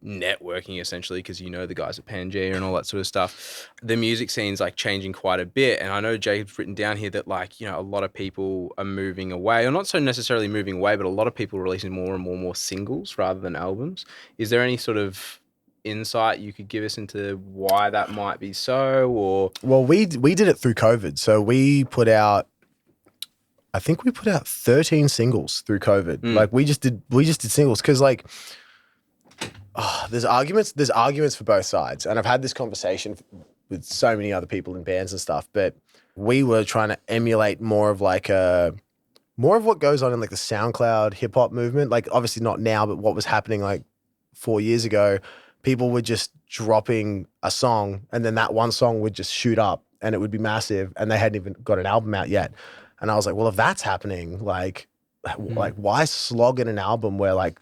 networking essentially, because the guys at Pangea and all that sort of stuff, the music scene's like changing quite a bit. And I know Jacob's written down here that like, a lot of people are moving away, or not so necessarily moving away, but a lot of people are releasing more and more singles rather than albums. Is there any sort of insight you could give us into why that might be so? Or well, we did it through COVID. So we put out 13 singles through COVID. Like we just did singles because like, there's arguments for both sides. And I've had this conversation with so many other people in bands and stuff, but we were trying to emulate more of what goes on in like the SoundCloud hip hop movement. Like obviously not now, but what was happening like 4 years ago, people were just dropping a song and then that one song would just shoot up and it would be massive and they hadn't even got an album out yet. And I was like, well, if that's happening, like why slog in an album where like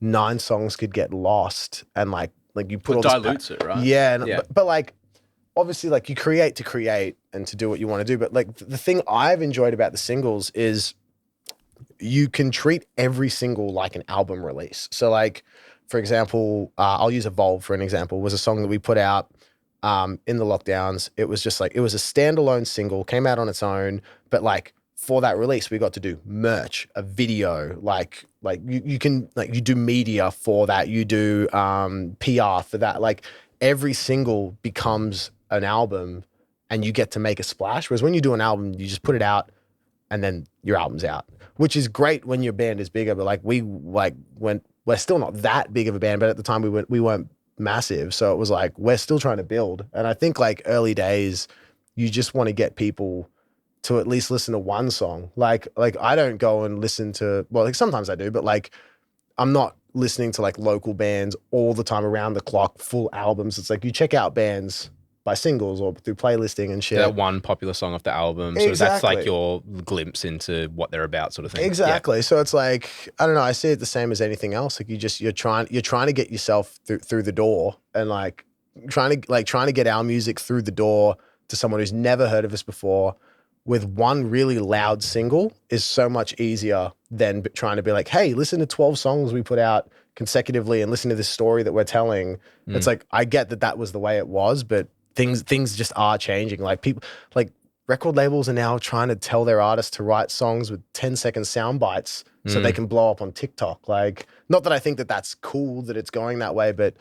9 songs could get lost and like you put all this dilutes it, right? Yeah. But like, obviously like you create to create and to do what you want to do. But like the thing I've enjoyed about the singles is you can treat every single like an album release. So like, for example, I'll use Evolve for an example, was a song that we put out in the lockdowns. It was just like, it was a standalone single, came out on its own, but like for that release, we got to do merch, a video, like you can, like you do media for that, you do PR for that. Like every single becomes an album and you get to make a splash. Whereas when you do an album, you just put it out and then your album's out, which is great when your band is bigger. But like we're still not that big of a band, but at the time we weren't massive. So it was like, we're still trying to build. And I think like early days, you just want to get people to at least listen to one song. Like I don't go and listen to, well, like sometimes I do, but like I'm not listening to like local bands all the time around the clock, full albums. It's like you check out bands by singles or through playlisting and shit. That one popular song off the album. So that's like your glimpse into what they're about, sort of thing. Exactly. Yeah. So it's like, I don't know, I see it the same as anything else. Like you're trying to get yourself through the door, and like trying to get our music through the door to someone who's never heard of us before with one really loud single is so much easier than trying to be like, hey, listen to 12 songs we put out consecutively and listen to this story that we're telling. It's like, I get that was the way it was, but things just are changing. Like people, like record labels are now trying to tell their artists to write songs with 10-second sound bites so they can blow up on TikTok. Like, not that I think that that's cool that it's going that way, but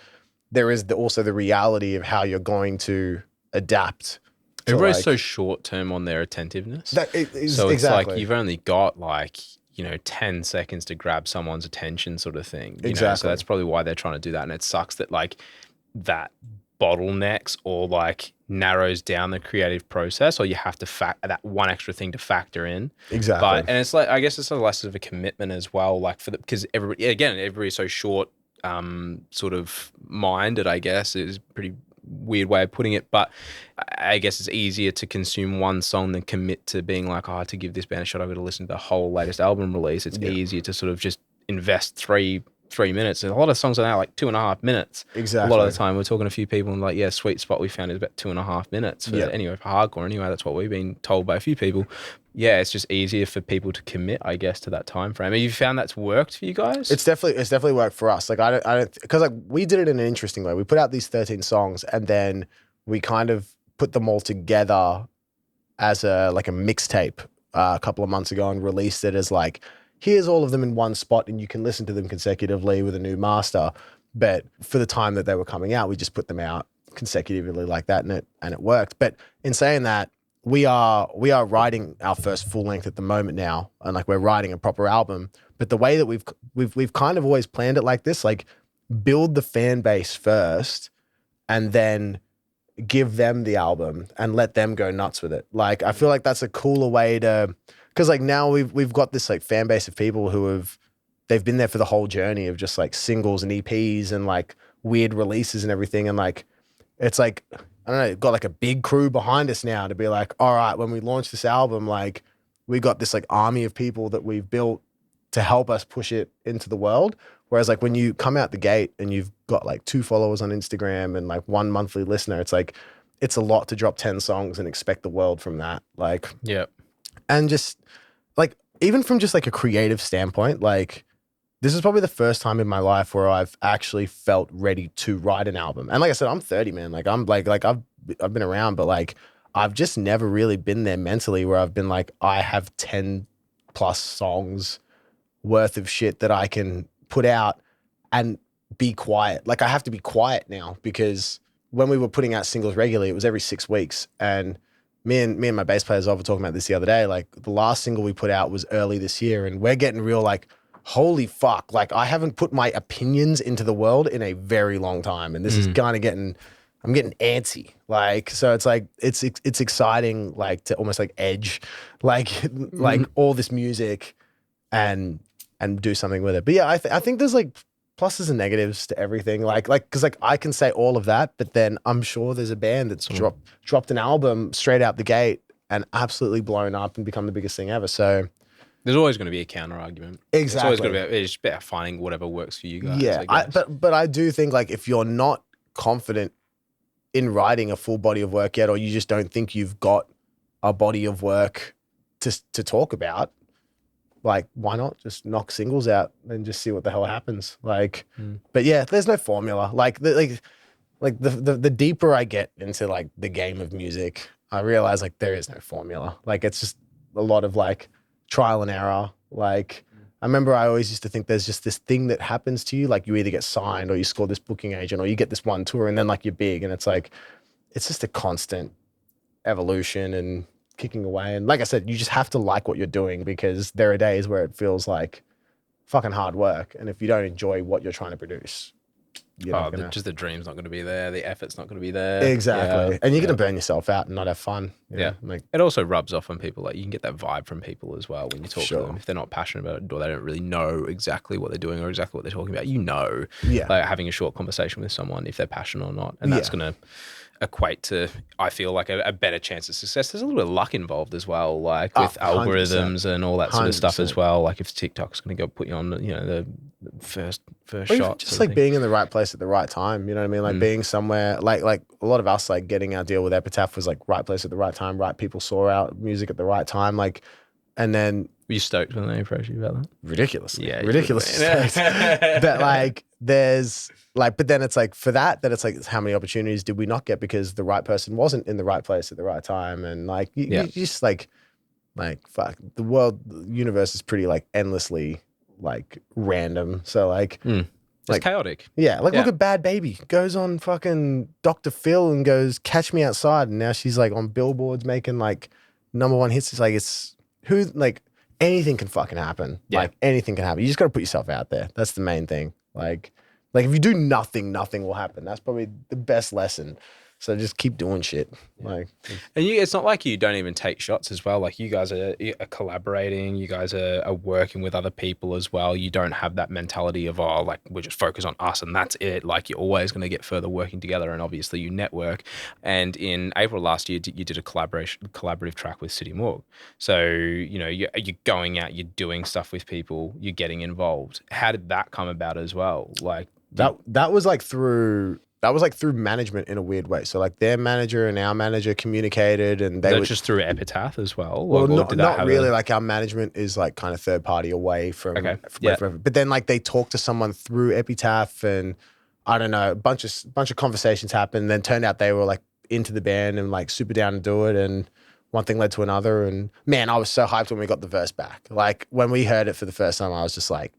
there is also the reality of how you're going to adapt. Everybody's so short term on their attentiveness. So it's like you've only got like, 10 seconds to grab someone's attention, sort of thing. Exactly. So that's probably why they're trying to do that. And it sucks that like that bottlenecks or like narrows down the creative process, or you have to that one extra thing to factor in. Exactly. And it's like, I guess it's a less of a commitment as well, like because everybody's so short, sort of minded, I guess, is pretty weird way of putting it, but I guess it's easier to consume one song than commit to being like, to give this band a shot, I've got to listen to the whole latest album release. It's easier to sort of just invest three minutes, and a lot of songs are now like 2.5 minutes. Exactly. A lot of the time we're talking to a few people and like, sweet spot we found is about 2.5 minutes for anyway, for hardcore anyway. That's what we've been told by a few people. It's just easier for people to commit, I guess, to that time frame. Have you found that's worked for you guys? It's definitely worked for us. Like I don't because like we did it in an interesting way. We put out these 13 songs and then we kind of put them all together as a mixtape a couple of months ago and released it as like, here's all of them in one spot and you can listen to them consecutively with a new master. But for the time that they were coming out, we just put them out consecutively like that, and it worked. But in saying that, we are writing our first full length at the moment now, and like we're writing a proper album. But the way that we've kind of always planned it like this, like build the fan base first and then give them the album and let them go nuts with it. Like I feel like that's a cooler way to, because like now we've got this like fan base of people who they've been there for the whole journey of just like singles and EPs and like weird releases and everything, and like it's like, I don't know, got like a big crew behind us now to be like, all right, when we launch this album, like we got this like army of people that we've built to help us push it into the world. Whereas like when you come out the gate and you've got like 2 followers on Instagram and like 1 monthly listener, it's like, it's a lot to drop 10 songs and expect the world from that. Like, and just like, even from just like a creative standpoint, like this is probably the first time in my life where I've actually felt ready to write an album. And like I said, I'm 30, man. Like I'm like I've been around, but like I've just never really been there mentally where I've been like, I have 10 plus songs worth of shit that I can put out and be quiet. Like I have to be quiet now, because when we were putting out singles regularly, it was every 6 weeks. And me and my bass players were talking about this the other day. Like the last single we put out was early this year, and we're getting real like, holy fuck, like I haven't put my opinions into the world in a very long time. And this is kind of I'm getting antsy. Like, so it's like, it's exciting, like to almost like edge, like, like all this music and do something with it. But yeah, I think there's like pluses and negatives to everything. Like, cause like I can say all of that, but then I'm sure there's a band that's dropped an album straight out the gate and absolutely blown up and become the biggest thing ever. So there's always going to be a counter argument. Exactly. It's always going to be, it's just about finding whatever works for you guys. Yeah. But I do think like if you're not confident in writing a full body of work yet, or you just don't think you've got a body of work to talk about, like why not just knock singles out and just see what the hell happens? Like, but yeah, there's no formula. Like the deeper I get into like the game of music, I realize like there is no formula. Like it's just a lot of like trial and error. Like I remember I always used to think there's just this thing that happens to you. Like you either get signed or you score this booking agent or you get this one tour and then like you're big, and it's like, it's just a constant evolution and kicking away. And like I said, you just have to like what you're doing, because there are days where it feels like fucking hard work. And if you don't enjoy what you're trying to produce, you're not gonna just the dream's not going to be there. The effort's not going to be there. exactly, Yeah, and you're gonna burn yourself out and not have fun. You know? Like it also rubs off on people. Like you can get that vibe from people as well when you talk to them. If they're not passionate about it or they don't really know exactly what they're doing or exactly what they're talking about, like having a short conversation with someone if they're passionate or not, and that's going to equate to, I feel like, a better chance of success. There's a little bit of luck involved as well, like with 100%. algorithms and all that sort of stuff as well. Like if TikTok's going to go put you on, the first shot, just like being in the right place at the right time. You know what I mean? Like being somewhere, like a lot of us, like getting our deal with Epitaph was like right place at the right time, right people saw our music at the right time, like, and then. Were you stoked when they approached you about that? Ridiculously, yeah, ridiculously stoked. But like, there's like, but then it's like for that it's like how many opportunities did we not get because the right person wasn't in the right place at the right time, and like you just like fuck, the universe is pretty like endlessly like random. So like. It's chaotic. Yeah, look at Bad Baby. Goes on fucking Dr. Phil and goes, Catch Me Outside. And now she's like on billboards making like #1 hits. It's like, anything can fucking happen. Yeah. Like anything can happen. You just got to put yourself out there. That's the main thing. Like if you do nothing, nothing will happen. That's probably the best lesson. So just keep doing shit. Like, and it's not like you don't even take shots as well. Like you guys are collaborating. You guys are working with other people as well. You don't have that mentality of like we're just focused on us and that's it. Like you're always going to get further working together, and obviously you network. And in April last year, you did a collaborative track with City Morgue. So you're going out, you're doing stuff with people, you're getting involved. How did that come about as well? Like that was like through. That was like through management in a weird way. So like their manager and our manager communicated, and they were just through Epitaph as well. Well, not really. Like our management is like kind of third party away from. But then like they talked to someone through Epitaph, and I don't know, a bunch of conversations happened. Then turned out they were like into the band and like super down to do it, and one thing led to another. And man, I was so hyped when we got the verse back. Like when we heard it for the first time, I was just like,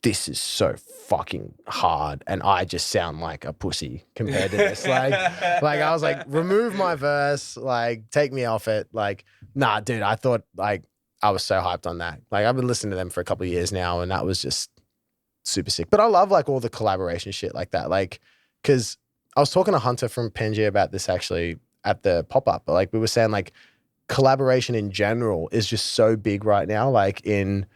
this is so fucking hard, and I just sound like a pussy compared to this. Like I was like, remove my verse, like take me off it. Like, nah, dude, I thought like I was so hyped on that. Like I've been listening to them for a couple of years now, and that was just super sick. But I love like all the collaboration shit like that. Like, cause I was talking to Hunter from Pangaea about this actually at the pop-up, but like we were saying like collaboration in general is just so big right now. Like in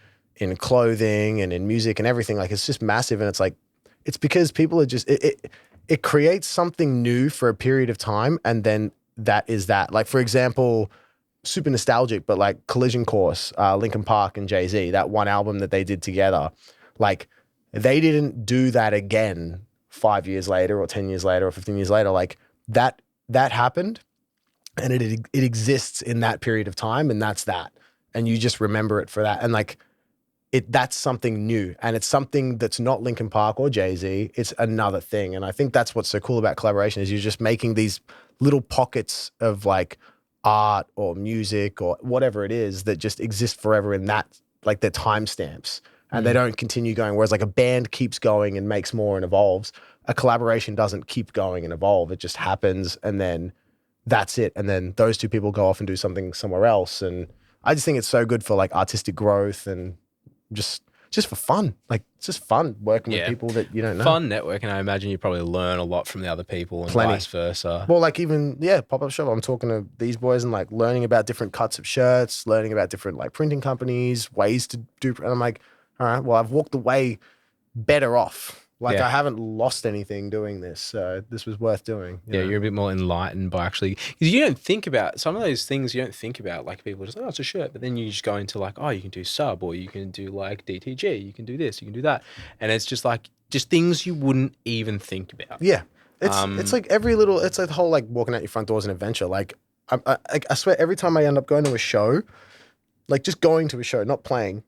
clothing and in music and everything, like it's just massive. And it's like, it's because people are just, it creates something new for a period of time. And then that is that. Like, for example, super nostalgic, but like Collision Course, Linkin Park and Jay-Z, that one album that they did together, like they didn't do that again 5 years later or 10 years later or 15 years later. Like that happened, and it exists in that period of time, and that's that. And you just remember it for that. And like, that's something new, and it's something that's not Linkin Park or Jay-Z. It's another thing. And I think that's what's so cool about collaboration is you're just making these little pockets of like art or music or whatever it is that just exist forever in that, like they're timestamps, and they don't continue going. Whereas like a band keeps going and makes more and evolves. A collaboration doesn't keep going and evolve. It just happens, and then that's it. And then those two people go off and do something somewhere else. And I just think it's so good for like artistic growth and just for fun. Like it's just fun working with people that you don't know. Fun networking. I imagine you probably learn a lot from the other people and vice versa. Well, like even, pop-up shop, I'm talking to these boys and like learning about different cuts of shirts, learning about different like printing companies, ways to do, and I'm like, all right, well, I've walked away better off. Like I haven't lost anything doing this. So this was worth doing. You know? You're a bit more enlightened by actually, because you don't think about some of those things. You don't think about like people are just like, oh, it's a shirt, but then you just go into like, oh, you can do sub, or you can do like DTG, you can do this, you can do that, and it's just like things you wouldn't even think about. Yeah, it's like every little, it's like the whole like walking out your front door is an adventure. Like I swear every time I end up going to a show, like just going to a show, not playing,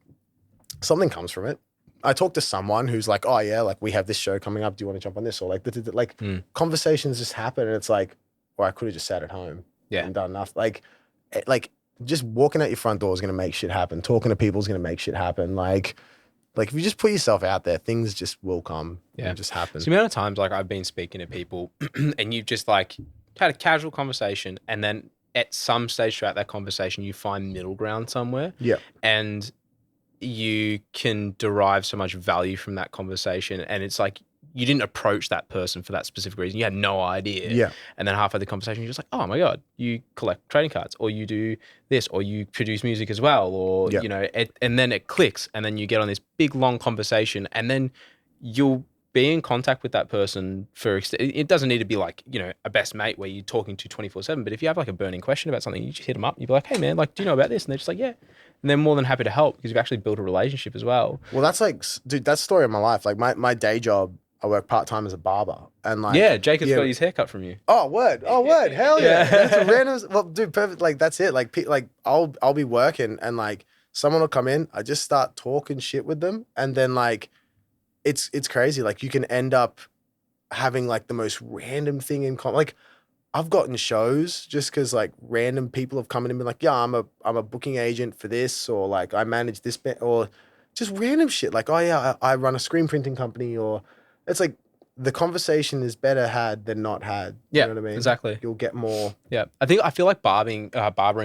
something comes from it. I talk to someone who's like, oh yeah, like we have this show coming up. Do you want to jump on this? Or like, conversations just happen, and it's like, well, I could have just sat at home and done enough. Like just walking out your front door is going to make shit happen. Talking to people is going to make shit happen. Like if you just put yourself out there, things just will come and just happen. So the amount of times like I've been speaking to people and you've just like had a casual conversation, and then at some stage throughout that conversation, you find middle ground somewhere. Yeah. And you can derive so much value from that conversation, and it's like you didn't approach that person for that specific reason. You had no idea. Yeah. And then halfway the conversation, you're just like, oh my God, you collect trading cards, or you do this, or you produce music as well, or, Yeah. you know, and then it clicks, and then you get on this big, long conversation, and then you'll be in contact with that person for, it doesn't need to be like, you know, a best mate where you're talking to 24/7, but if you have like a burning question about something, you just hit them up, you'd be like, hey man, like, do you know about this? And they're just like, yeah. And they're more than happy to help because you've actually built a relationship as well. Well, that's like, dude, that's the story of my life. Like my day job, I work part-time as a barber, and like, Yeah, Jacob's got his haircut from you. Oh, word. Oh, word. Hell yeah. Yeah. That's a random, well, dude, perfect. Like, that's it. Like I'll be working and like someone will come in. I just start talking shit with them. And then like, it's crazy. Like you can end up having like the most random thing in common. Like I've gotten shows just because like random people have come in and been like, yeah, I'm a booking agent for this, or like I manage this bit, or just random shit. Like, oh yeah, I run a screen printing company, or it's like the conversation is better had than not had. Yeah, You know what I mean? exactly. You'll get more. Yeah, I feel like barbering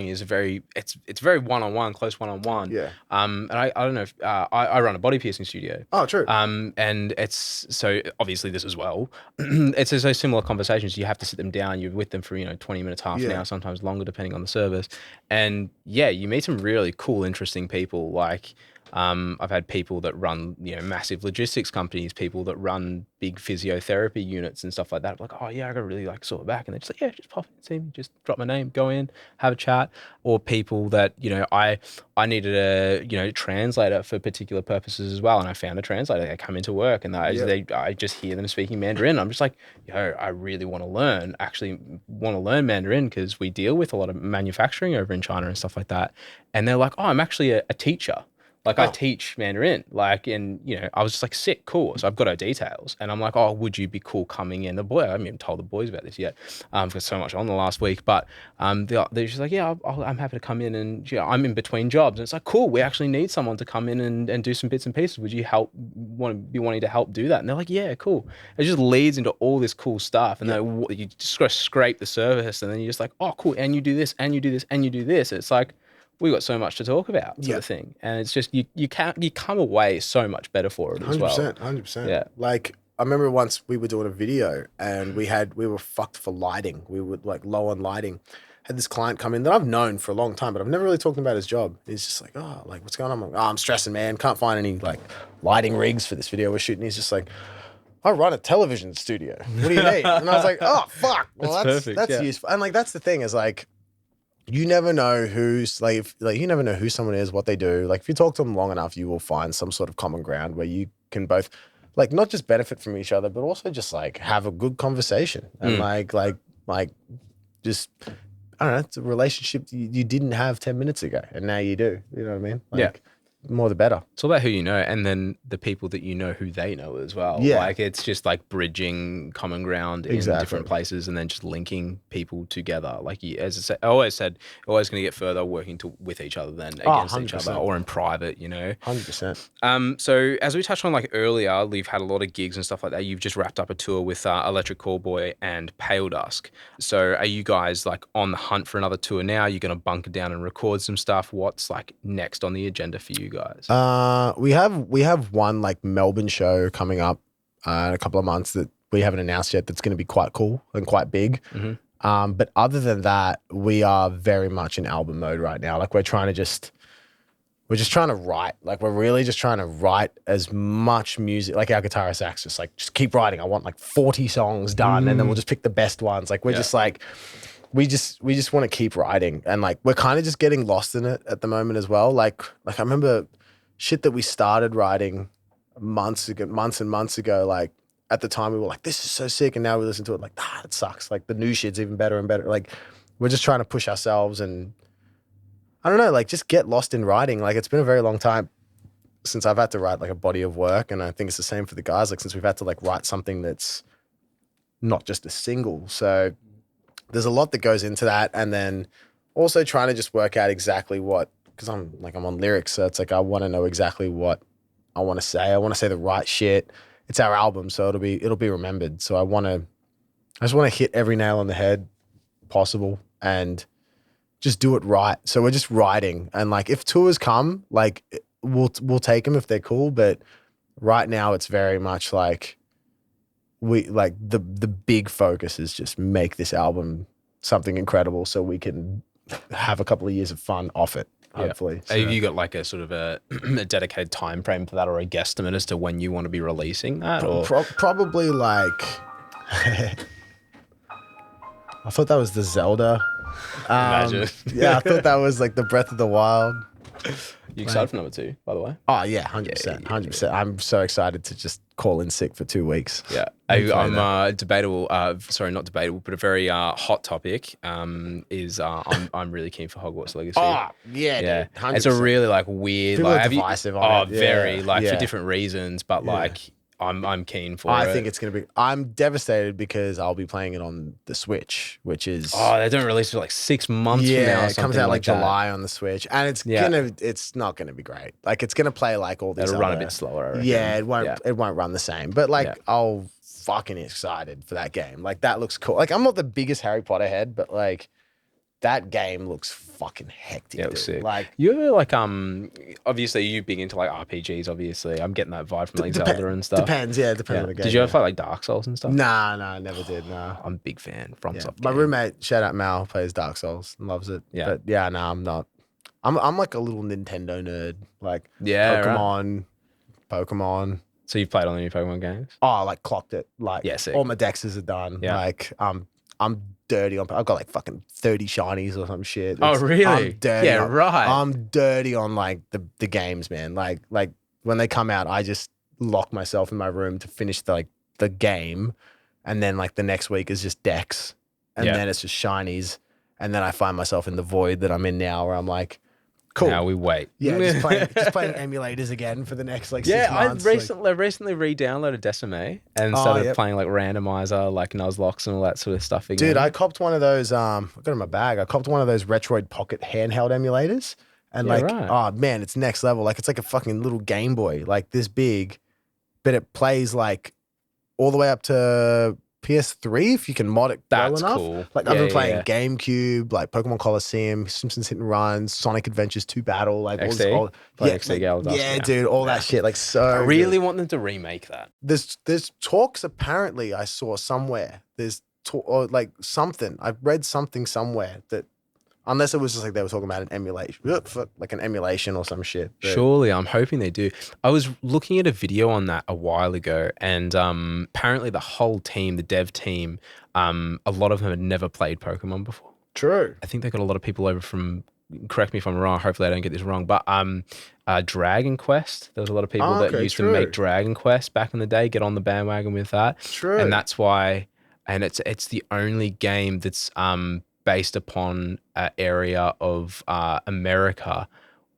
is it's very one-on-one, close one-on-one. Yeah. And I don't know if I run a body piercing studio. Oh, true. And it's so obviously this as well. It's so similar conversations. You have to sit them down. You're with them for 20 minutes, half an hour, sometimes longer, depending on the service. And yeah, you meet some really cool, interesting people. Like I've had people that run massive logistics companies, people that run big physiotherapy units and stuff like that. I'm like, oh yeah, I got to really like sort of back, and they're just like, yeah, just pop in, see me, just drop my name, go in, have a chat. Or people that I needed a translator for particular purposes as well, and I found a translator. They come into work and I just hear them speaking Mandarin. I'm just like, yo, I really want to learn Mandarin because we deal with a lot of manufacturing over in China and stuff like that. And they're like, oh, I'm actually a teacher. Like I teach Mandarin, like, and I was just like, sick, cool. So I've got her details, and I'm like, oh, would you be cool coming in? The boy, I haven't even told the boys about this yet. I've got so much on the last week, but they're just like, yeah, I'm happy to come in, and I'm in between jobs, and it's like, cool. We actually need someone to come in and do some bits and pieces. Would you wanting to help do that? And they're like, yeah, cool. It just leads into all this cool stuff, and then you just gotta scrape the surface, and then you're just like, oh, cool, and you do this, and you do this, and you do this. It's like, we got so much to talk about, sort of thing, and it's just you come away so much better for it as well. 100%. Yeah. Like I remember once we were doing a video and we were fucked for lighting. We were like low on lighting. Had this client come in that I've known for a long time, but I've never really talked about his job. He's just like, oh, like what's going on? I'm like, oh, I'm stressing, man. Can't find any like lighting rigs for this video we're shooting. He's just like, I run a television studio. What do you need? And I was like, oh fuck. Well, that's perfect. That's useful. And like that's the thing is like, you never know who's like you never know who someone is, what they do. Like if you talk to them long enough, you will find some sort of common ground where you can both like not just benefit from each other, but also just like have a good conversation and like just I don't know, it's a relationship you didn't have 10 minutes ago and now you do. You know what I mean? Like, more the better. It's all about who you know, and then the people that you know who they know as well. Yeah. Like it's just like bridging common ground in different places, and then just linking people together. Like as I always said, always going to get further working with each other than against each other or in private. 100%. So as we touched on like earlier, we've had a lot of gigs and stuff like that. You've just wrapped up a tour with Electric Callboy and Pale Dusk. So are you guys like on the hunt for another tour now? You're going to bunker down and record some stuff. What's like next on the agenda for you guys? We have one like Melbourne show coming up in a couple of months that we haven't announced yet. That's going to be quite cool and quite big. But other than that, we are very much in album mode right now. Like we're just trying to write. Like we're really just trying to write as much music. Like our guitarist Zach's just keep writing. I want like 40 songs done, and then we'll just pick the best ones. Like we're just like. We just want to keep writing, and like we're kind of just getting lost in it at the moment as well. Like I remember shit that we started writing months and months ago. Like at the time we were like, this is so sick, and now we listen to it like, it sucks. Like the new shit's even better and better. Like we're just trying to push ourselves, and I don't know, like just get lost in writing. Like it's been a very long time since I've had to write like a body of work, and I think it's the same for the guys. Like since we've had to like write something that's not just a single, so. There's a lot that goes into that, and then also trying to just work out exactly what, because I'm on lyrics, so it's like I want to know exactly what I want to say. I want to say the right shit. It's our album, so it'll be remembered. So I just want to hit every nail on the head possible and just do it right. So we're just writing, and like if tours come, like we'll take them if they're cool. But right now it's very much like we like the big focus is just make this album something incredible so we can have a couple of years of fun off it, hopefully. So, Have you got like a sort of a dedicated time frame for that, or a guesstimate as to when you want to be releasing that? Or probably like I thought that was the Zelda. Imagine. Yeah, I thought that was like the Breath of the Wild. You excited for number 2, by the way? Oh yeah, 100%, 100%. I'm so excited to just call in sick for 2 weeks. Yeah, I'm debatable. Sorry, not debatable, but a very hot topic. Is I'm really keen for Hogwarts Legacy. Oh yeah, dude, 100%. It's a really like weird. People like, are divisive on it. Very like Yeah. for different reasons, but like I'm keen for it. I think it's gonna be. I'm devastated because I'll be playing it on the Switch, which is they don't release it for like 6 months from now. Or it comes out like that. July on the Switch, and it's not gonna be great. Like it's gonna play like all these. It'll run a bit slower. I reckon. Yeah, it won't run the same. But like I'll fucking excited for that game. Like that looks cool. Like I'm not the biggest Harry Potter head, but like that game looks fucking hectic. Yeah, it was sick. Like you're like obviously you big into like RPGs. Obviously, I'm getting that vibe from like Zelda and stuff. Depends on the game. Did you ever play like Dark Souls and stuff? Nah, never did. Nah. I'm a big fan. FromSoft. My roommate, shout out Mal, plays Dark Souls and loves it. Yeah. But yeah, no, I'm not. I'm like a little Nintendo nerd. Like Pokemon. So you've played all the new Pokemon games? Oh, I like clocked it. Like sick. all my dexes are done. Yeah. Like I'm dirty on. I've got like fucking 30 shinies or some shit. Oh really? I'm dirty. Yeah, right. I'm dirty on like the games, man. Like when they come out, I just lock myself in my room to finish the game, and then like the next week is just decks, and then it's just shinies, and then I find myself in the void that I'm in now, where I'm like, cool. Now we wait. Yeah, just playing emulators again for the next like 6 months. I recently re-downloaded Decimate and started playing like randomizer, like Nuzlocke and all that sort of stuff again. Dude, I copped one of those. I got it in my bag. I copped one of those Retroid Pocket handheld emulators, and oh man, it's next level. Like it's like a fucking little Game Boy, like this big, but it plays like all the way up to PS3 if you can mod it well enough. Cool. Like I've been playing GameCube, like Pokemon Coliseum, Simpsons Hit and Run, Sonic Adventures 2 Battle, like XD? all XD Galaxy. Yeah, dude, all that shit. Like so. I really want them to remake that. There's talks apparently I saw somewhere. Or like something. I've read something somewhere that. Unless it was just like they were talking about an emulation, like an emulation or some shit. But surely, I'm hoping they do. I was looking at a video on that a while ago, and apparently the whole team, the dev team, a lot of them had never played Pokemon before. True. I think they got a lot of people over from, correct me if I'm wrong, hopefully I don't get this wrong, but Dragon Quest. There was a lot of people that used to make Dragon Quest back in the day, get on the bandwagon with that. True. And that's why, and it's the only game that's based upon an area of America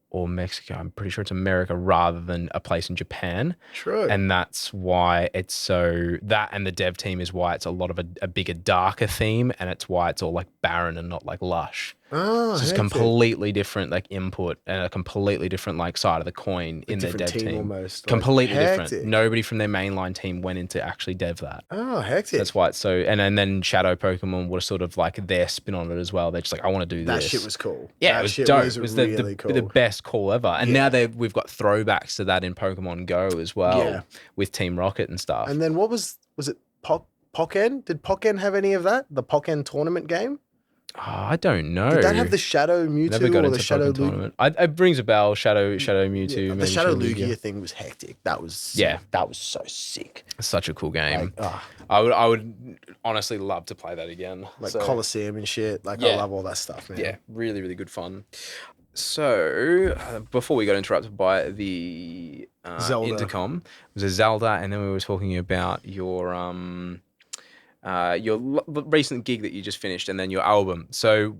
or Mexico. I'm pretty sure it's America rather than a place in Japan. True. And that's why it's so, that and the dev team is why it's a lot of a bigger, darker theme, and it's why it's all like barren and not like lush. Oh, so it's completely different like input and a completely different like side of the coin in their dev team. Almost. Completely different. Nobody from their mainline team went into actually dev that. Oh, hectic. So that's why it's so, and then Shadow Pokemon was sort of like their spin on it as well. They're just like, I want to do this. That shit was cool. Yeah, it was dope. Was it was really cool. The best call ever. And now we've got throwbacks to that in Pokemon Go as well with Team Rocket and stuff. And then what was it Pokken? Did Pokken have any of that? The Pokken tournament game? Oh, I don't know. Did that have the Shadow Mewtwo Never got or into the Shadow tournament. It rings a bell. Shadow Mewtwo. Yeah, the Shadow Lugia thing was hectic. That was so sick. Such a cool game. Like, I would honestly love to play that again. Like Coliseum and shit. Like I love all that stuff, man. Yeah, really, really good fun. So before we got interrupted by the intercom, it was a Zelda, and then we were talking about your recent gig that you just finished, and then your album. So,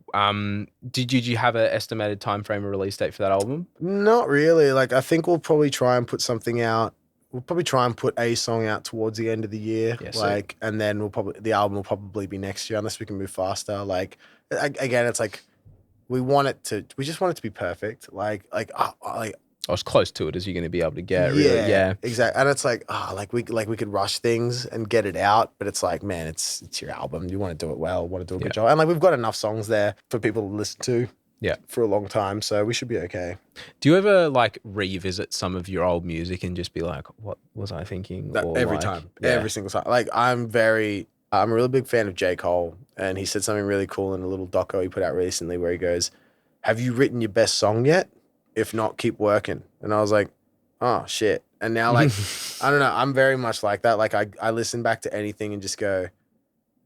did you have an estimated time frame or release date for that album? Not really. Like, I think we'll probably try and put something out. We'll probably try and put a song out towards the end of the year. Yeah, and then the album will probably be next year, unless we can move faster. Like, again, it's like we just want it to be perfect. Like as close to it as you're going to be able to get. Yeah, really. Yeah, exactly. And it's like, we could rush things and get it out, but it's like, man, it's your album. You want to do it well, want to do a good job, and like we've got enough songs there for people to listen to. Yeah. for a long time, so we should be okay. Do you ever like revisit some of your old music and just be like, what was I thinking? No, Or every like, time, yeah. every single time. Like I'm a really big fan of J. Cole, and he said something really cool in a little doco he put out recently where he goes, "Have you written your best song yet? If not, keep working." And I was like, oh shit. And now like, I don't know, I'm very much like that. Like I listen back to anything and just go,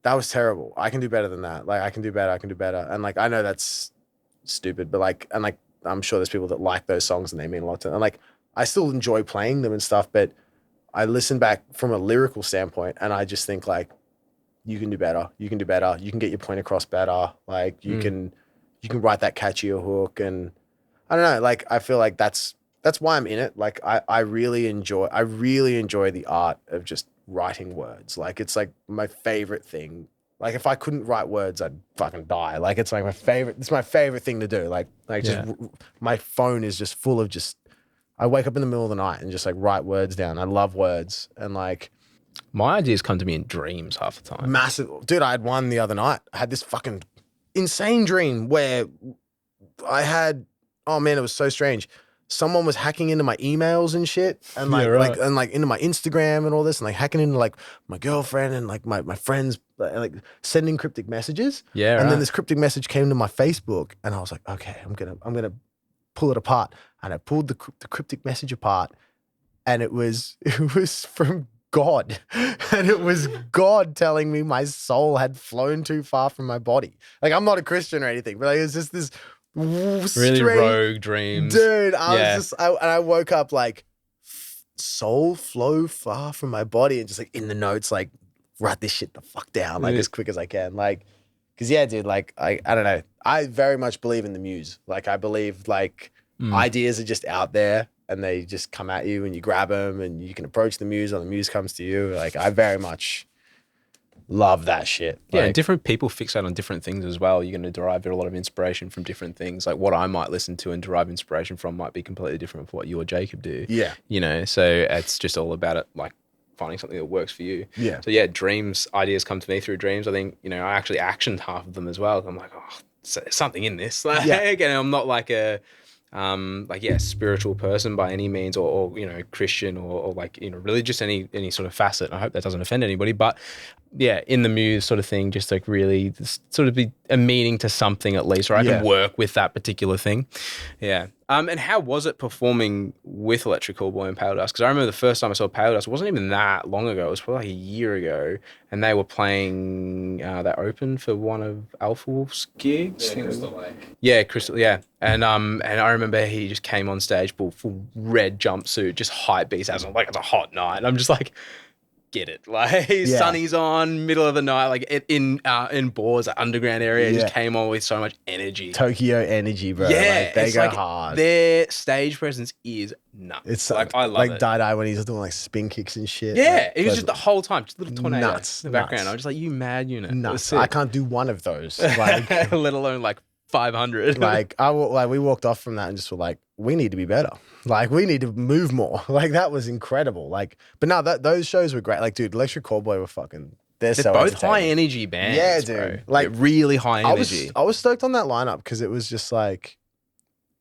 that was terrible. I can do better than that. Like I can do better. And like, I know that's stupid, but like, and like, I'm sure there's people that like those songs and they mean a lot to them. And like, I still enjoy playing them and stuff, but I listen back from a lyrical standpoint and I just think like, you can do better. You can do better. You can get your point across better. Like you can write that catchier hook. And I don't know, like, I feel like that's why I'm in it. Like I really enjoy the art of just writing words. Like it's like my favorite thing. Like if I couldn't write words, I'd fucking die. Like it's like it's my favorite thing to do. Like just my phone is just full of just, I wake up in the middle of the night and just like write words down. I love words. And like my ideas come to me in dreams half the time. massive, dude, I had one the other night. I had this fucking insane dream where I had, oh man, it was so strange. Someone was hacking into my emails and shit, and like, like into my Instagram and all this, and like hacking into like my girlfriend and like my friends, like sending cryptic messages. Yeah, and then this cryptic message came to my Facebook, and I was like, okay, I'm gonna pull it apart, and I pulled the cryptic message apart, and it was from God, and it was God telling me my soul had flown too far from my body. Like I'm not a Christian or anything, but like, it was just this. Really rogue dreams, dude. I woke up like soul flow far from my body, and just like in the notes, like write this shit the fuck down like as quick as I can, like because yeah, dude, like I don't know, I very much believe in the muse. Like I believe like ideas are just out there and they just come at you and you grab them and you can approach the muse or the muse comes to you. Like I very much love that shit. Yeah, like, and different people fixate on different things as well. You're going to derive a lot of inspiration from different things. Like what I might listen to and derive inspiration from might be completely different from what you or Jacob do. Yeah. You know, so it's just all about it, like finding something that works for you. Yeah. So yeah, dreams, ideas come to me through dreams. I think, you know, I actually actioned half of them as well. I'm like, oh, there's something in this. Like, and I'm not like a, spiritual person by any means, or you know, Christian or like, you know, religious, any sort of facet. I hope that doesn't offend anybody, but yeah, in the muse sort of thing, just like really sort of be a meaning to something at least, or I can work with that particular thing. Yeah. And how was it performing with Electric Callboy and Pale Dust? Because I remember the first time I saw Pale Dust, it wasn't even that long ago. It was probably like a year ago, and they were playing that open for one of Alpha Wolf's gigs. Yeah, Crystal Lake. Yeah, Crystal. Yeah, and I remember he just came on stage, full red jumpsuit, just hype beats as like it's a hot night. And I'm just like, get it, like sunny's on, middle of the night, like in Boars, underground area, just came on with so much energy. Tokyo energy, bro. Yeah, like, they go like hard. Their stage presence is nuts. It's like I love like it. Dai when he's doing like spin kicks and shit. Yeah, like, it was just the whole time, just a little tornado nuts, in the background. I was just like, you mad unit. Nuts. I can't do one of those. Like, let alone like 500. like we walked off from that and just were like, we need to be better. Like we need to move more. Like that was incredible. Like, but no, those shows were great. Like, dude, Electric Callboy were fucking. They're so both high entertaining. energy bands. Yeah, dude. Bro. Like really high energy. I was stoked on that lineup because it was just like,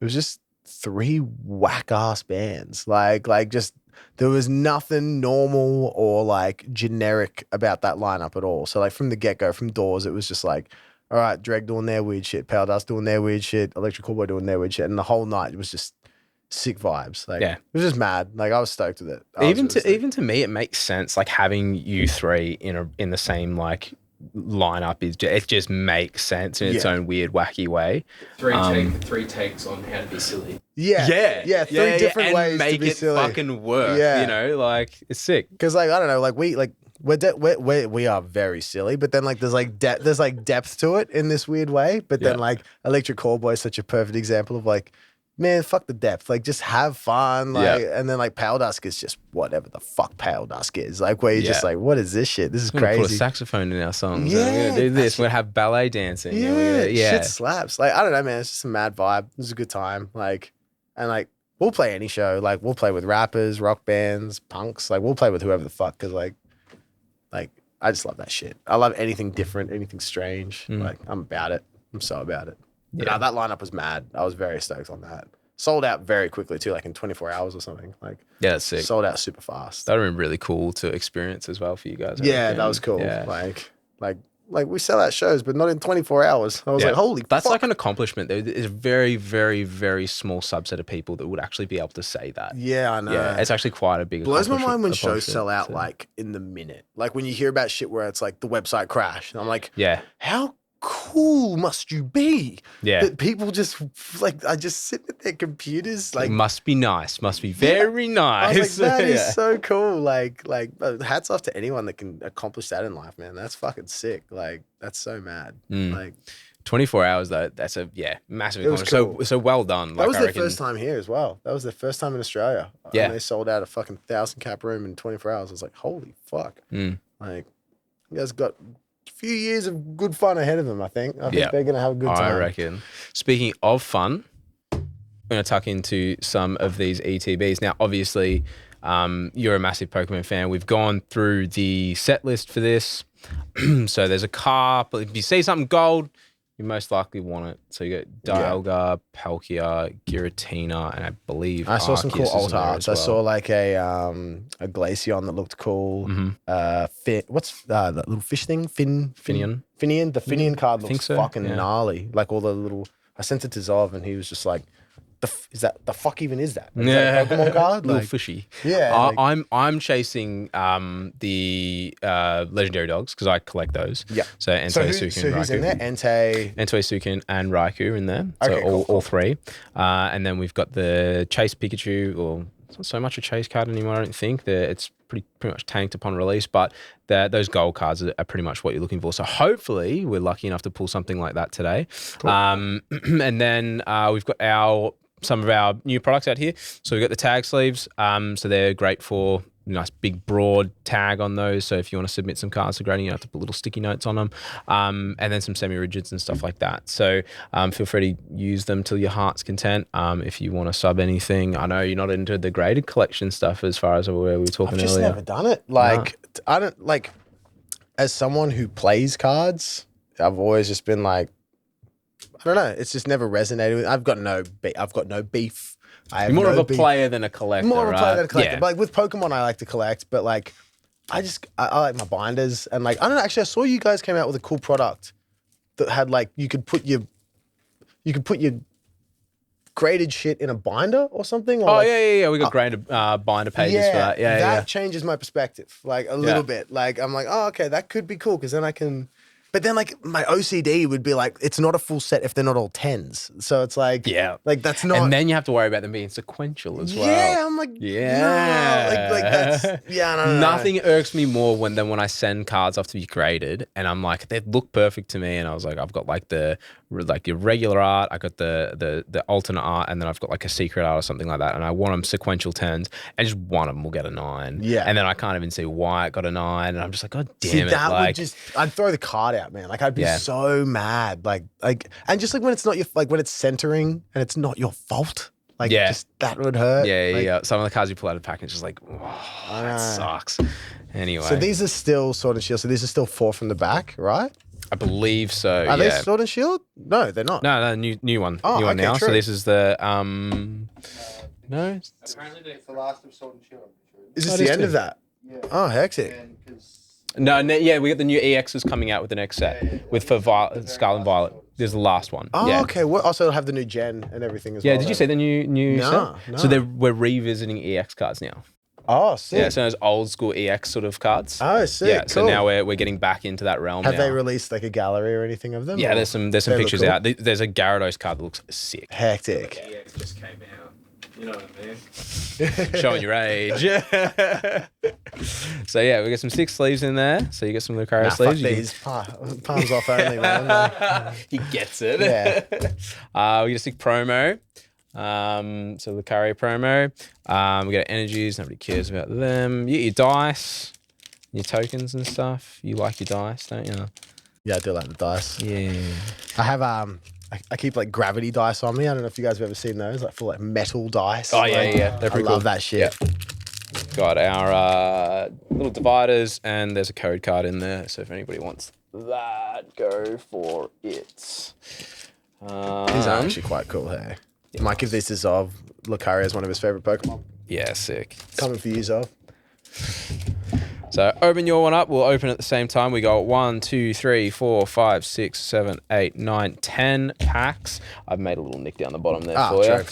it was just 3 whack ass bands. Like just there was nothing normal or like generic about that lineup at all. So like from the get go, from doors, it was just like, all right, Dregg doing their weird shit, Pale Dust doing their weird shit, Electric Callboy doing their weird shit, and the whole night it was just sick vibes. Like it was just mad. Like I was stoked with it. Even to me, it makes sense. Like having you 3 in the same like lineup it just makes sense in its own weird wacky way. 3 takes on how to be silly. Yeah. 3 different ways make to be it silly. fucking work. Yeah. You know, like it's sick. Because like I don't know, like we are very silly, but then like there's like depth to it in this weird way. But then like Electric Callboy is such a perfect example of like, man, fuck the depth. Like just have fun. Like and then like Pale Dusk is just whatever the fuck Pale Dusk is. Like where you're just like, what is this shit? This is crazy. Put a saxophone in our songs. Yeah, we're gonna do this. We're gonna have ballet dancing. Yeah, shit slaps. Like I don't know, man. It's just a mad vibe. It was a good time. Like and like we'll play any show. Like we'll play with rappers, rock bands, punks. Like we'll play with whoever the fuck. Because like I just love that shit. I love anything different, anything strange. Like I'm about it. I'm so about it. But that lineup was mad. I was very stoked on that. Sold out very quickly too, like in 24 hours or something. Like Yeah, that's sick. sold out super fast. That would have been really cool to experience as well for you guys. I Yeah, reckon. that was cool. Yeah. Like we sell out shows, but not in 24 hours. I was like, holy That's fuck. like an accomplishment. There's a very, very, very small subset of people that would actually be able to say that. Yeah, I know. Yeah, it's actually quite a big Blows my mind when shows accomplishment, sell out so. like in the minute. Like when you hear about shit where it's like the website crashed. And I'm like, Yeah. how cool must you be? Yeah. That people just like I just sit at their computers like It must be nice. Must be very I nice. was like, that is Yeah. so cool. Like hats off to anyone that can accomplish that in life, man. That's fucking sick. Like that's so mad. Like 24 hours though, that's a massive It was accomplishment. cool. So well done. that was I their reckon- first time here as well. That was their first time in Australia. Yeah. And they sold out a fucking 1,000 cap room in 24 hours. I was like, holy fuck. Like you guys got a few years of good fun ahead of them, I think. I think they're gonna have a good time. I reckon. Speaking of fun, I'm going to tuck into some of these ETBs. Now, obviously, you're a massive Pokemon fan. We've gone through the set list for this. So there's a car, but if you see something gold, you most likely want it. So you got Dialga, Palkia, Giratina, and I believe I saw some cool Arceus is alt in there arts. as well. I saw like a Glaceon that looked cool. What's that little fish thing? Finion. Finian. The Finian card think looks so, fucking yeah. gnarly. Like all the little. I sent it to Zov and he was just like, the fuck even is that? Like, is that a Pokemon card? Little Like, fishy. yeah, I'm chasing the legendary dogs because I collect those. Yeah. So Entei, Sukin, who's Raikou. in there? Entei. Sukin, and Raikou in there. So Okay, all cool. three. And then we've got the Chase Pikachu, or it's not so much a Chase card anymore, I don't think. It's pretty much tanked upon release, but those gold cards are pretty much what you're looking for. So hopefully we're lucky enough to pull something like that today. Cool. And then we've got some of our new products out here. So we've got the tag sleeves. So they're great for nice big broad tag on those. So if you want to submit some cards to grading, you have to put little sticky notes on them. And then some semi-rigids and stuff like that. So feel free to use them till your heart's content. If you want to sub anything. I know you're not into the graded collection stuff as far as we were talking I've just earlier. never done it. Like I don't like. As someone who plays cards, I've always just been like, I don't know. It's just never resonated with. I've got no beef. I have You're more no of a beef. player than a collector, More of a player right? than a collector. Yeah. But like with Pokemon, I like to collect. But like, I like my binders and like I don't know. Actually, I saw you guys came out with a cool product that had like you could put your graded shit in a binder or something. Or Oh, like, yeah. We got graded binder pages for that. Yeah, that changes my perspective like a little bit. Like I'm like, oh, okay, that could be cool because then I can. But then like my OCD would be like, it's not a full set if they're not all 10s. So it's like, like that's not. And then you have to worry about them being sequential as well. Yeah, I'm like, yeah. no, like that's no. Nothing irks me more when I send cards off to be graded and I'm like, they look perfect to me. And I was like, I've got like your regular art, I got the alternate art, and then I've got like a secret art or something like that. And I want them sequential 10s, and just one of them will get a 9. Yeah. And then I can't even see why it got a 9. And I'm just like, God damn See, it. that Like, would I'd throw the card out, man. Like I'd be so mad. Like, and just like when it's not when it's centering and it's not your fault. Like, just that would hurt. Yeah. Some of the cards you pull out of the package is like, oh, that sucks. Anyway. So these are still Sword and Shield. So these are still 4 from the back, right? I believe so. Are they Sword and Shield? No, they're not. No, new one. Oh, new one okay, now. true. So this is the no. Apparently, It's the last of Sword and Shield, I'm sure. Is this Oh, it the is end too. of that? Yeah. Oh, hectic. And because No, we got the new EXs coming out with the next set with for Scarlet and Violet. There's the last one. Oh, yeah. okay. What? Also, have the new gen and everything as Yeah, well. did you then? see the new No, set? no. So we're revisiting EX cards now. Oh, sick. Yeah, so those old school EX sort of cards. Oh, sick. Yeah, so cool. now we're getting back into that realm. Have now. they released like a gallery or anything of them? Yeah, or? there's some They look pictures cool? out. There's a Gyarados card that looks sick. Hectic. EX just came out. You know what I mean? Showing your age. So yeah, we got some 6 sleeves in there. So you get some Lucario Nah, sleeves. fuck You these. Palms off only, man. Like, he gets it. Yeah. We get a 6 promo. So Lucario promo. We got energies. Nobody cares about them. You get your dice, your tokens and stuff. You like your dice, don't you? yeah, I do like the dice. Yeah. I have I keep like gravity dice on me. I don't know if you guys have ever seen those, like full like metal dice. Oh, Like, yeah. They're I pretty love cool. that shit. Yeah. Got our little dividers, and there's a code card in there. So if anybody wants that, go for it. These are actually quite cool, hey? Might give these to Zov. Lucario is one of his favorite Pokemon. Yeah, sick. Coming for you, Zov. So open your one up. We'll open at the same time. We got 1, 2, 3, 4, 5, 6, 7, 8, 9, 10 packs. I've made a little nick down the bottom there for you.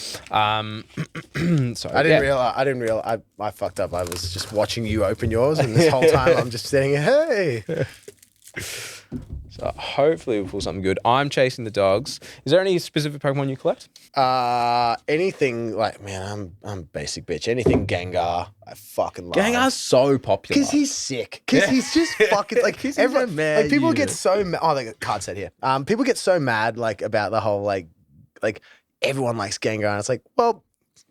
Sorry. I didn't realize. I fucked up. I was just watching you open yours, and this whole time I'm just sitting here, hey. So hopefully we'll pull something good. I'm chasing the dogs. Is there any specific Pokemon you collect? Anything like, man, I'm a basic bitch. Anything Gengar, I fucking love. Gengar's so popular. Because he's sick. Because he's just fucking like everyone. Like people get so mad. Oh, they got card set here. People get so mad like about the whole like everyone likes Gengar, and it's like, well,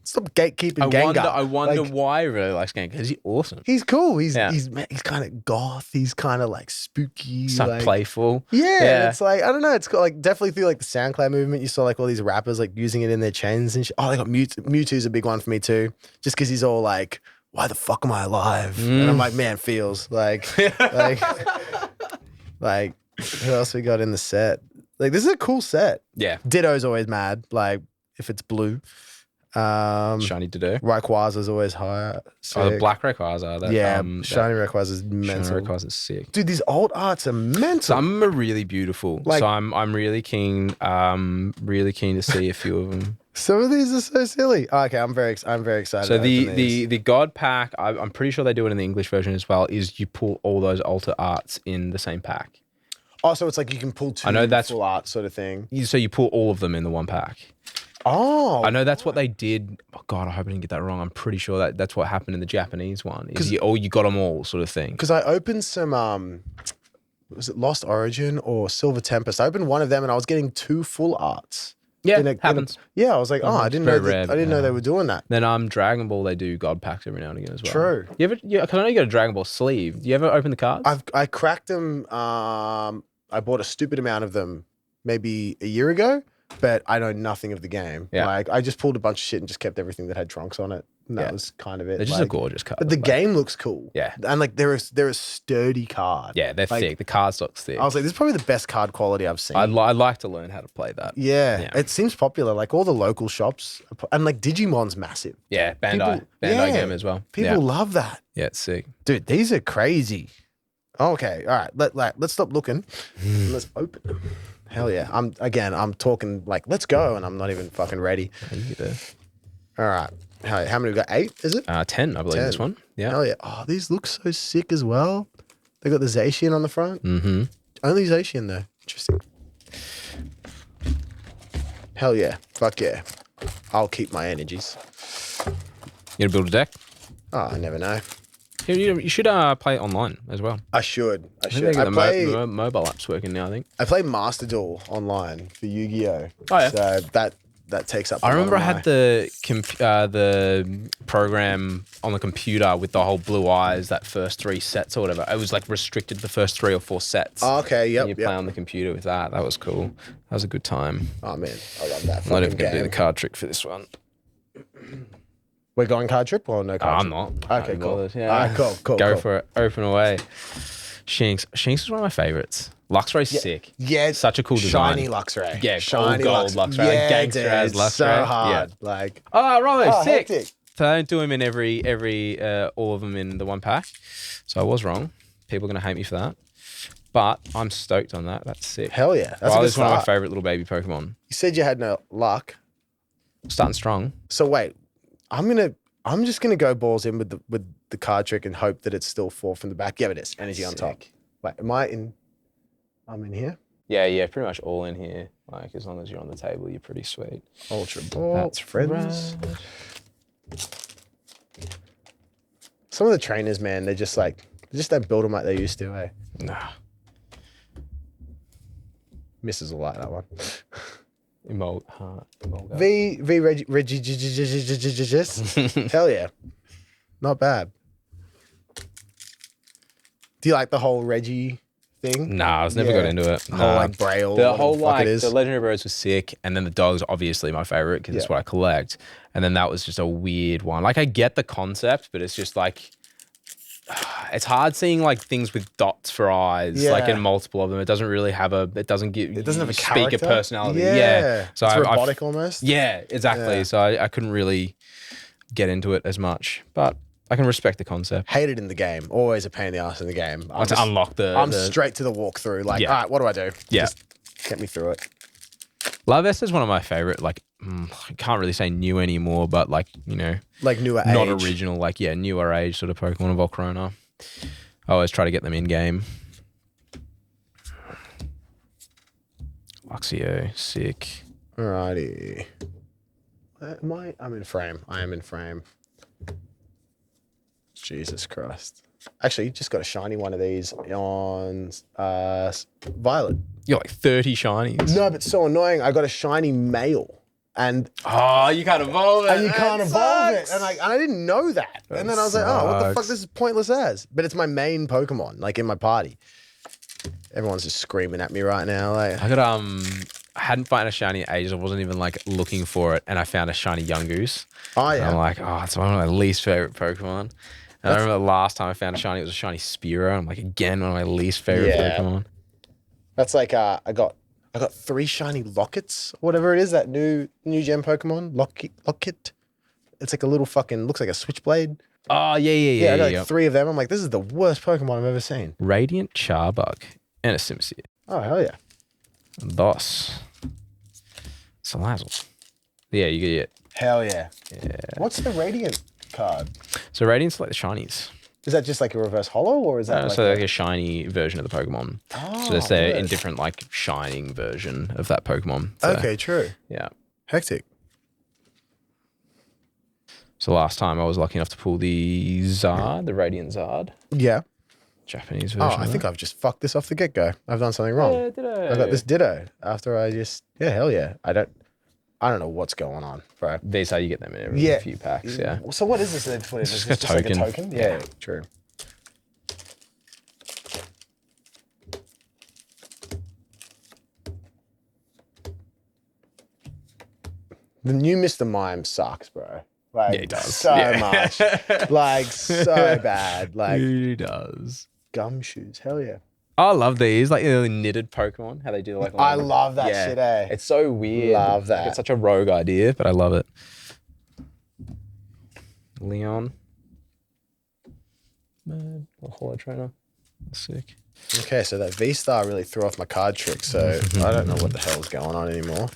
stop gatekeeping Gengar. I wonder why he really likes Gengar, because he's awesome. He's cool. He's kind of goth. He's kind of like spooky. So like, playful. Yeah. It's like, I don't know. It's got like definitely through like the SoundCloud movement. You saw like all these rappers like using it in their chains and shit. Oh, they got Mewtwo's a big one for me too. Just because he's all like, why the fuck am I alive? And I'm like, man, feels like who else we got in the set? Like, this is a cool set. Yeah. Ditto's always mad. Like if it's blue. Shiny Ditto. Rayquaza's always higher. Oh, the black Rayquaza. Shiny Rayquaza's mental. Shiny Rayquaza's sick. Dude, these old arts are mental. Some are really beautiful. Like, so I'm really keen to see a few of them. Some of these are so silly. Oh, okay, I'm very excited. So the God pack, I'm pretty sure they do it in the English version as well, is you pull all those alter arts in the same pack. Oh, so it's like you can pull two full art sort of thing. So you pull all of them in the one pack. Oh, I know that's what they did. Oh God, I hope I didn't get that wrong. I'm pretty sure that's what happened in the Japanese one. Is you got them all sort of thing. Because I opened some, was it Lost Origin or Silver Tempest? I opened one of them and I was getting 2 full arts. Yeah, happens. I was like, I didn't know they were doing that. Then Dragon Ball, they do God packs every now and again as well. True. Because I know you got a Dragon Ball sleeve. Do you ever open the cards? I cracked them. I bought a stupid amount of them maybe a year ago. But I know nothing of the game. Yeah. Like, I just pulled a bunch of shit and just kept everything that had Trunks on it. And that was kind of it. They're just a gorgeous card. But the game looks cool. Yeah. And like they're a sturdy card. Yeah, they're thick. The card stock's thick. I was like, this is probably the best card quality I've seen. I'd like to learn how to play that. Yeah. It seems popular. Like all the local shops. And like Digimon's massive. Yeah, Bandai game as well. People love that. Yeah, it's sick. Dude, these are crazy. Okay. All right. Let's stop looking. Let's open them. Hell yeah. I'm talking like, let's go. And I'm not even fucking ready. All right. How many we got? 8, is it? 10, I believe, 10. This one. Yeah. Hell yeah. Oh, these look so sick as well. They got the Zacian on the front. Mm-hmm. Only Zacian though. Interesting. Hell yeah. Fuck yeah. I'll keep my energies. You gonna build a deck? Oh, I never know. You should play it online as well. I should. I think the mobile app's working now, I think. I play Master Duel online for Yu-Gi-Oh! Oh, yeah. So that takes up I remember I had the program on the computer with the whole Blue Eyes, that first 3 sets or whatever. It was like restricted to the first 3 or 4 sets. Oh, okay, yep. And you play on the computer with that. That was cool. That was a good time. Oh, man. I love that. I'm not even going to do the card trick for this one. We're going card trip or no card trip? I'm not. Okay, cool. Yeah. All right, cool. Go for it. Open away. Shinx is one of my favorites. Luxray's sick. Yeah. Such a cool design. Shiny Luxray. Yeah, shiny gold Luxray. Yeah, Gangster as Luxray. So hard. Yeah. Like. Oh, Rollo, sick. Hectic. So I don't do them in every all of them in the one pack. So I was wrong. People are going to hate me for that. But I'm stoked on that. That's sick. Hell yeah. That's Riley's one of my favorite little baby Pokemon. You said you had no luck. Starting strong. So wait, I'm just gonna go balls in with the card trick and hope that it's still 4 from the back. Yeah, it is. Energy on top. Wait, I'm in here? Yeah, pretty much all in here. Like, as long as you're on the table, you're pretty sweet. Ultra Ball. That's friends. Some of the trainers, man, they just don't build them like they used to, eh? Nah. Misses a lot, that one. V Reggie. Hell yeah. Not bad. Do you like the whole Reggie thing? Nah, I was never got into it. The whole like Braille. The whole like the Legendary Birds was sick, and then the dogs obviously my favorite because it's what I collect. And then that was just a weird one. Like I get the concept, but it's just like it's hard seeing like things with dots for eyes, like Yeah. in multiple of them. It doesn't really have it doesn't have a speak character. a personality. Yeah. So it's I've robotic almost. yeah, exactly. Yeah. So I couldn't really get into it as much, but I can respect the concept. Hate it in the game. Always a pain in the ass in the game. I have to unlock I'm straight to the walkthrough. Like, Yeah. all right, what do I do? Yeah. Just get me through it. Love S is one of my favorite, like, I can't really say new anymore, but like, you know, Like newer not age. original, like, yeah, newer age sort of Pokemon of Volcarona. I always try to get them in game. Luxio, sick. Alrighty. I'm in frame. I am in frame. Jesus Christ. Actually, just got a shiny one of these on Violet. You're like 30 shinies. No, but it's so annoying. I got a shiny male. And Oh, you can't evolve it. you can't That evolve it. sucks. And I didn't know that. And then I was like, oh, what the fuck? sucks. This is pointless as. But it's my main Pokemon, like in my party. Everyone's just screaming at me right now. Like, I got I hadn't found a shiny in ages. I wasn't even like looking for it, and I found a shiny Yungoos. oh And yeah. I'm like, oh, it's one of my least favorite Pokemon. And I remember the last time I found a shiny, it was a shiny Spearow. I'm like, again, one of my least favorite Yeah. Pokemon. That's like I got 3 shiny Lockets, whatever it is, that new gen Pokemon. Locket. It's like a little fucking looks like a switchblade. Oh, yeah. Yeah, I got like 3 of them. I'm like, this is the worst Pokemon I've ever seen. Radiant Charbug and a Silinzieds. Oh hell yeah. Boss. Salazzle. Yeah, you get it. Hell yeah. Yeah. What's the Radiant card? So Radiant's like the shinies. Is that just like a reverse holo or is that So like a shiny version of the Pokemon. Oh, So they're in word. different like shining version of that Pokemon. So, Okay, true. Yeah. Hectic. So last time I was lucky enough to pull the Zard, the Radiant Zard, Yeah. Japanese Oh, version. I of think that. I've just fucked this off the get-go. I've done something wrong. Yeah, did I? I got this Ditto after I just hell yeah. I don't know what's going on, bro. These how you get them in every Yeah. few packs. Yeah. So what is this they've put in? Is just this a just like a token. token? Yeah. Yeah, true. The new Mr. Mime sucks, bro. Like Yeah, he does. so Yeah. much. Like so bad. Like He does. gumshoes. Hell yeah. I love these, like the knitted Pokemon. How they do like. I love that shit, eh? It's so weird. Love Like, that. it's such a rogue idea, but I love it. Leon. Man, a Holo Trainer. That's sick. Okay, so that V-Star really threw off my card trick, so I don't know what the hell's going on anymore.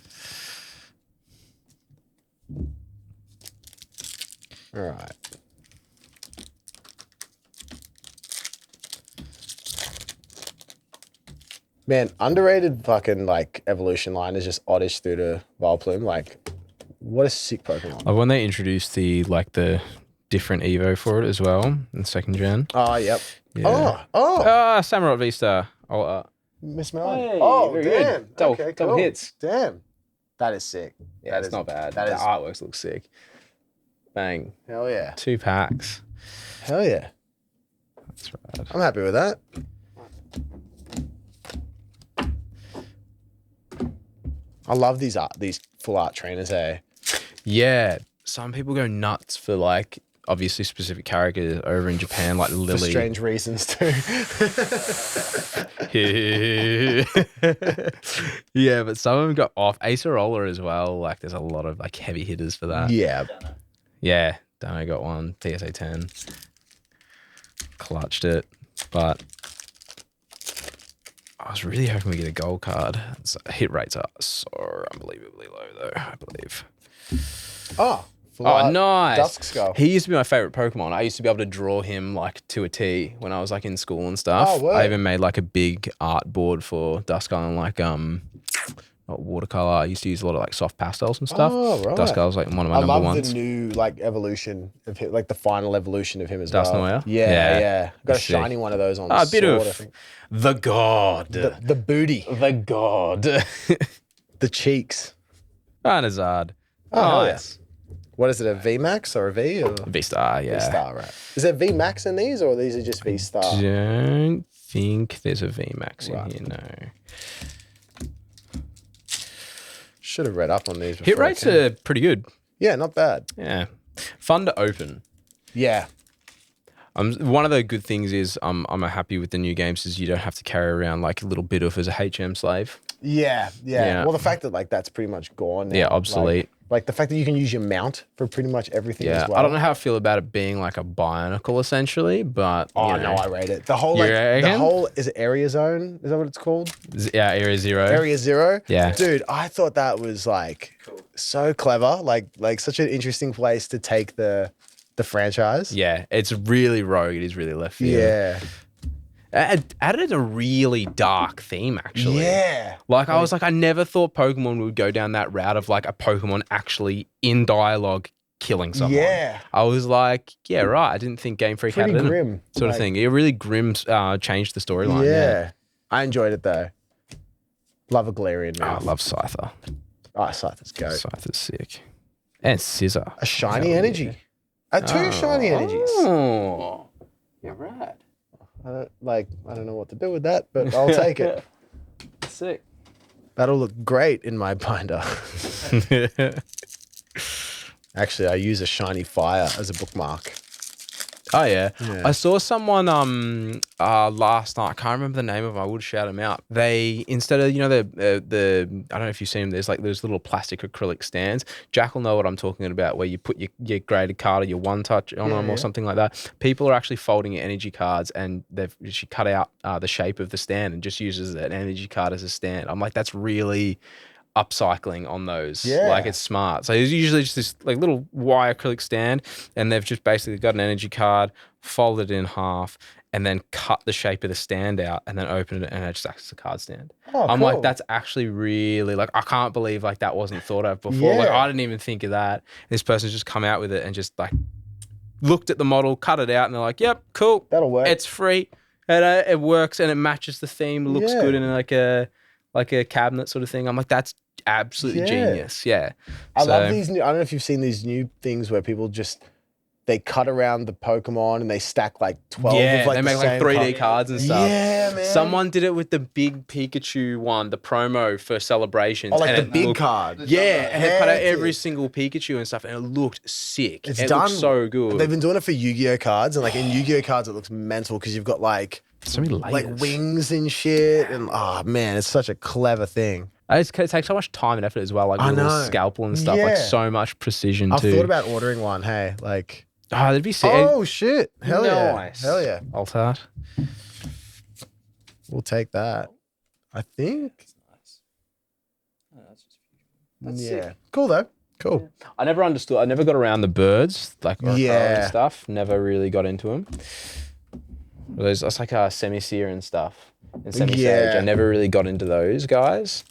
All right. Man, underrated fucking like evolution line is just Oddish through to Vileplume. Like, what a sick Pokemon. Like when they introduced the different Evo for it as well in second gen. Oh, yep. Yeah. Oh, Ah, Samurott V-Star. Miss Melody. Hey, Oh, very damn. good. Double- Okay, double cool. hits. Damn. That is sick. Yeah, That it's is- not bad. that The is- artworks look sick. Bang. Hell yeah. 2 packs. Hell yeah. That's rad. I'm happy with that. I love these full art trainers, eh? Yeah. Some people go nuts for like obviously specific characters over in Japan, like For Lily. strange reasons too. Yeah, but some of them got off. Acerola as well. Like there's a lot of like heavy hitters for that. Yeah. Yeah. Dano got one. TSA 10. Clutched it. But I was really hoping we get a gold card. Hit rates are so unbelievably low though, I believe. Oh. Oh, nice. Dusk Skull. He used to be my favorite Pokemon. I used to be able to draw him like to a T when I was like in school and stuff. Oh, word. I even made like a big art board for Duskull and like not watercolor. I used to use a lot of like soft pastels and stuff. Oh, right. Duskull's like one of my I number love ones. the new like evolution of him, like the final evolution of him as Dusknoir? well. Yeah. Yeah. Got a That's sick. shiny one of those on. Ah, a bit Sword, I of think. the god. the booty, The god. the cheeks. Charizard. Oh, hell yeah. Nice. What is it? A V Max or a V or V-Star, yeah. V Star? Right. Is there V Max in these, or these are just V Star? Don't think there's a VMAX Right. in here, no. Should have read up on these. Hit before I rates came. are pretty good. Yeah, not bad. Yeah. Fun to open. Yeah. One of the good things is I'm happy with the new games is you don't have to carry around like a little bit of as a HM slave. Yeah. Well, the fact that like that's pretty much gone now. Yeah, obsolete. Like the fact that you can use your mount for pretty much everything as well. I don't know how I feel about it being like a Bionicle essentially, but no, I rate it. The whole is it Area Zone? Is that what it's called? Yeah, Area Zero. Area Zero? Yeah. Dude, I thought that was like so clever. Like such an interesting place to take the franchise. Yeah, it's really rogue. It is really left field. Yeah. Added a really dark theme, actually. Yeah. Like, I was like, I never thought Pokemon would go down that route of like a Pokemon actually in dialogue killing someone. Yeah. I was like, yeah, right. I didn't think Game Freak had it in grim. sort of thing. It really grim changed the storyline. Yeah. I enjoyed it though. Love a Galarian Oh, move. I love Scyther. Oh, Scyther's go. Scyther's sick. And Scissor. A shiny energy. Two shiny energies. Oh. You're right. I don't know what to do with that, but I'll take it. Sick. That'll look great in my binder. Actually, I use a shiny fire as a bookmark. Oh yeah. I saw someone last night. I can't remember the name of them. I would shout them out. They instead of the I don't know if you've seen them. There's like those little plastic acrylic stands. Jack will know what I'm talking about. Where you put your graded card or your one touch on them or something like that. People are actually folding your energy cards and she cut out the shape of the stand and just uses an energy card as a stand. I'm like, that's really upcycling on those. Like it's smart. So it's usually just this like little wire acrylic stand and they've just basically got an energy card, folded it in half and then cut the shape of the stand out and then open it and it just acts as a card stand. I'm like, that's actually really like, I can't believe like that wasn't thought of before. Like I didn't even think of that. This person's just come out with it and just like looked at the model, cut it out and they're like, yep, cool. That'll work. It's free. And it works and it matches the theme. It looks good in like a cabinet sort of thing. I'm like, that's absolutely genius. Yeah. I love these new, I don't know if you've seen these new things where people just, they cut around the Pokemon and they stack like 12 of like they make like 3D cards and stuff. Yeah, man. Someone did it with the big Pikachu one, the promo for celebrations. Oh, like and the big card. Yeah, and they cut out every single Pikachu and stuff and it looked sick. It done looked so good. They've been doing it for Yu-Gi-Oh cards and like in Yu-Gi-Oh cards it looks mental because you've got like so many layers. Like wings and shit and oh man, it's such a clever thing. It takes so much time and effort as well, like a little scalpel and stuff, like so much precision I've too. thought about ordering one, hey, like oh, that'd be sick. Oh shit. Hell nice. yeah. Hell yeah. Alt-art. We'll take that. I think. Nice. Oh, that's sick. Cool though. Cool. I never understood. I never got around the birds, like and stuff. Never really got into them. It's like a semi-seer and stuff. And semi-sage. I never really got into those guys.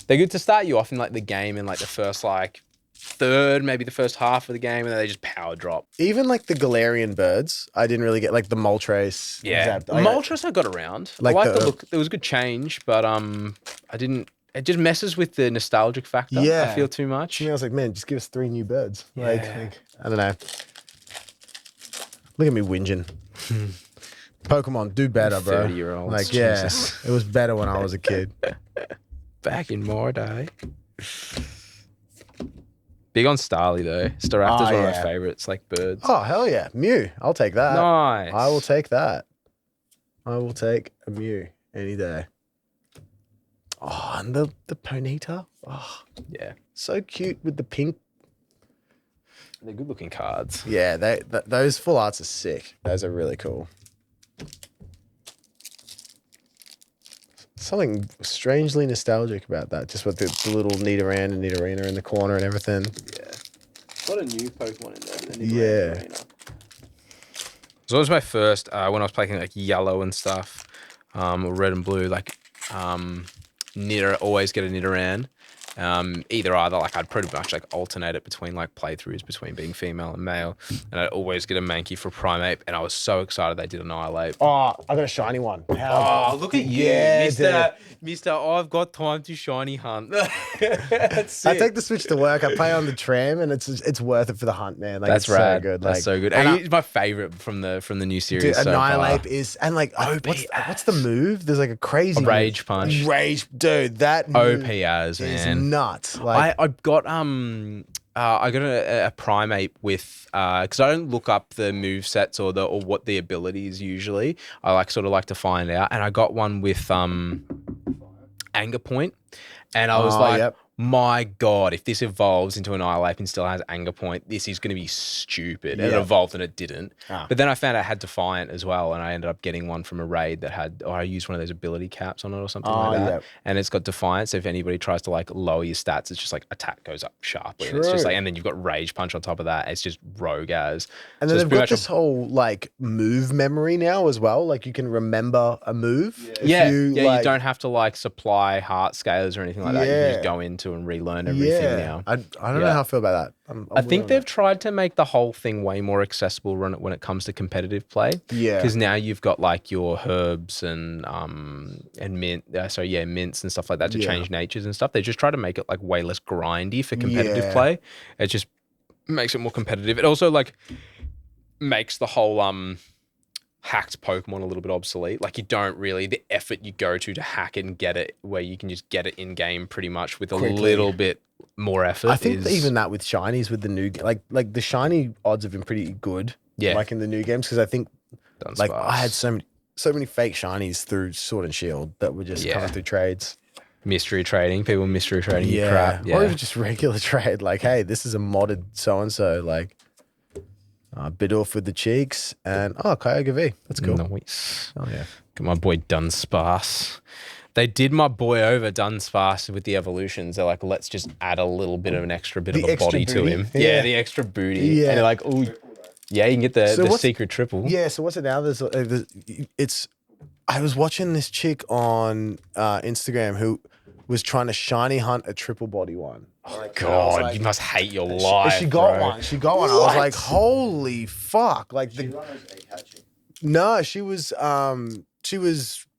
They're good to start you off in like the game in like the first like third, maybe the first half of the game, and then they just power drop. Even like the Galarian birds, I didn't really get like the Moltres. Yeah, Moltres I got around. Like I like the look. There was a good change, but I didn't. It just messes with the nostalgic factor. I feel too much. I was like, man, just give us 3 new birds. Like I don't know. Look at me whinging. Pokemon, do better, bro. 30-year-olds. Like, it was better when I was a kid. Back in my day. Big on Starly though. Staraptor's one of my favorites, like birds. Oh, hell yeah. Mew. I'll take that. Nice. I will take that. I will take a Mew any day. Oh, and the Ponyta. Oh, yeah. So cute with the pink. They're good looking cards. Yeah, those full arts are sick. Those are really cool. Something strangely nostalgic about that. Just with the little Nidoran and Nidorina in the corner and everything. Yeah. A lot of new Pokemon in there. Yeah. So it was my first, when I was playing like yellow and stuff, or red and blue, like always get a Nidoran. Either, like I'd pretty much like alternate it between like playthroughs between being female and male, and I'd always get a Mankey for Primeape, and I was so excited they did Annihilate. Oh, I got a shiny one. Oh, look at you, Mister. I've got time to shiny hunt. That's I take the Switch to work. I play on the tram, and it's worth it for the hunt, man. Like, that's rad. So good. That's so good. And it's my favorite from the new series. Dude, so Annihilate far. is and like what's the move? There's like a crazy Rage Punch. Dude, that OP as man. nuts. Like I got I got a primate with because I don't look up the move sets or what the ability is usually. I like to find out, and I got one with Anger Point, and I was like, yep. my God, if this evolves into an Iolape and still has Anger Point, this is going to be stupid. And it Yeah. evolved and it didn't. Ah. But then I found out it had Defiant as well, and I ended up getting one from a raid that had, or I used one of those ability caps on it or something like that. Yep. And it's got Defiant, so if anybody tries to like lower your stats, it's just like attack goes up sharply. And it's just True. like, and then you've got Rage Punch on top of that. It's just rogue as. And then they've got this whole like move memory now as well. Like you can remember a move. Yeah, You, you don't have to like supply heart scalers or anything like that. You can just go into and relearn everything now. I don't know how I feel about that. I think they've tried to make the whole thing way more accessible when it comes to competitive play. Yeah. Because now you've got like your herbs and mints and stuff like that to change natures and stuff. They just try to make it like way less grindy for competitive play. It just makes it more competitive. It also like makes the whole hacked Pokemon a little bit obsolete. Like you don't really, the effort you go to hack it and get it, where you can just get it in game pretty much with a little bit more effort. I think that even that with shinies with the new, like the shiny odds have been pretty good. Yeah. Like in the new games, because I think Dunsparce. like I had so many fake shinies through Sword and Shield that were just coming through trades. Mystery trading, people mystery trading your crap. Or even just regular trade. Like, hey, this is a modded so-and-so. Like, bit off with the cheeks and, Kyogre V. That's cool. Nice. Oh, yeah. Got my boy Dunsparce. They did my boy over Dunsparce with the evolutions. They're like, let's just add a little bit of an extra bit of a body to him. Yeah, the extra booty. Yeah. And they're like, oh, yeah, you can get the secret triple. Yeah, so what's it now? I was watching this chick on Instagram who was trying to shiny hunt a triple body one. Oh, God, you must hate your life. She got bro. one. She got one. I was like, holy fuck. Like no, she was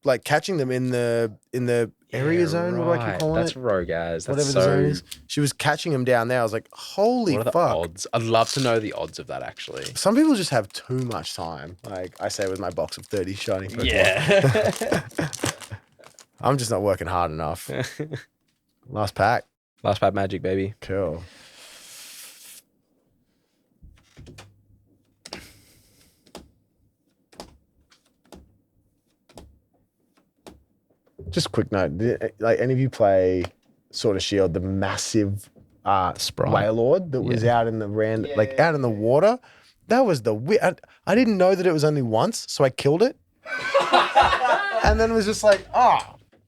like catching them in the area zone. What do I keep calling That's it? rogue as. That's Whatever so... the zone is. She was catching them down there. I was like, holy What are the fuck. odds? I'd love to know the odds of that actually. Some people just have too much time. Like I say with my box of 30 shiny Pokemon. Yeah. I'm just not working hard enough. Last pack. Last pack magic, baby. Cool. Just a quick note. Like any of you play Sword of Shield, the massive Sprite. Wailord that was out in the out in the water? That was I didn't know that it was only once, so I killed it. And then was just like,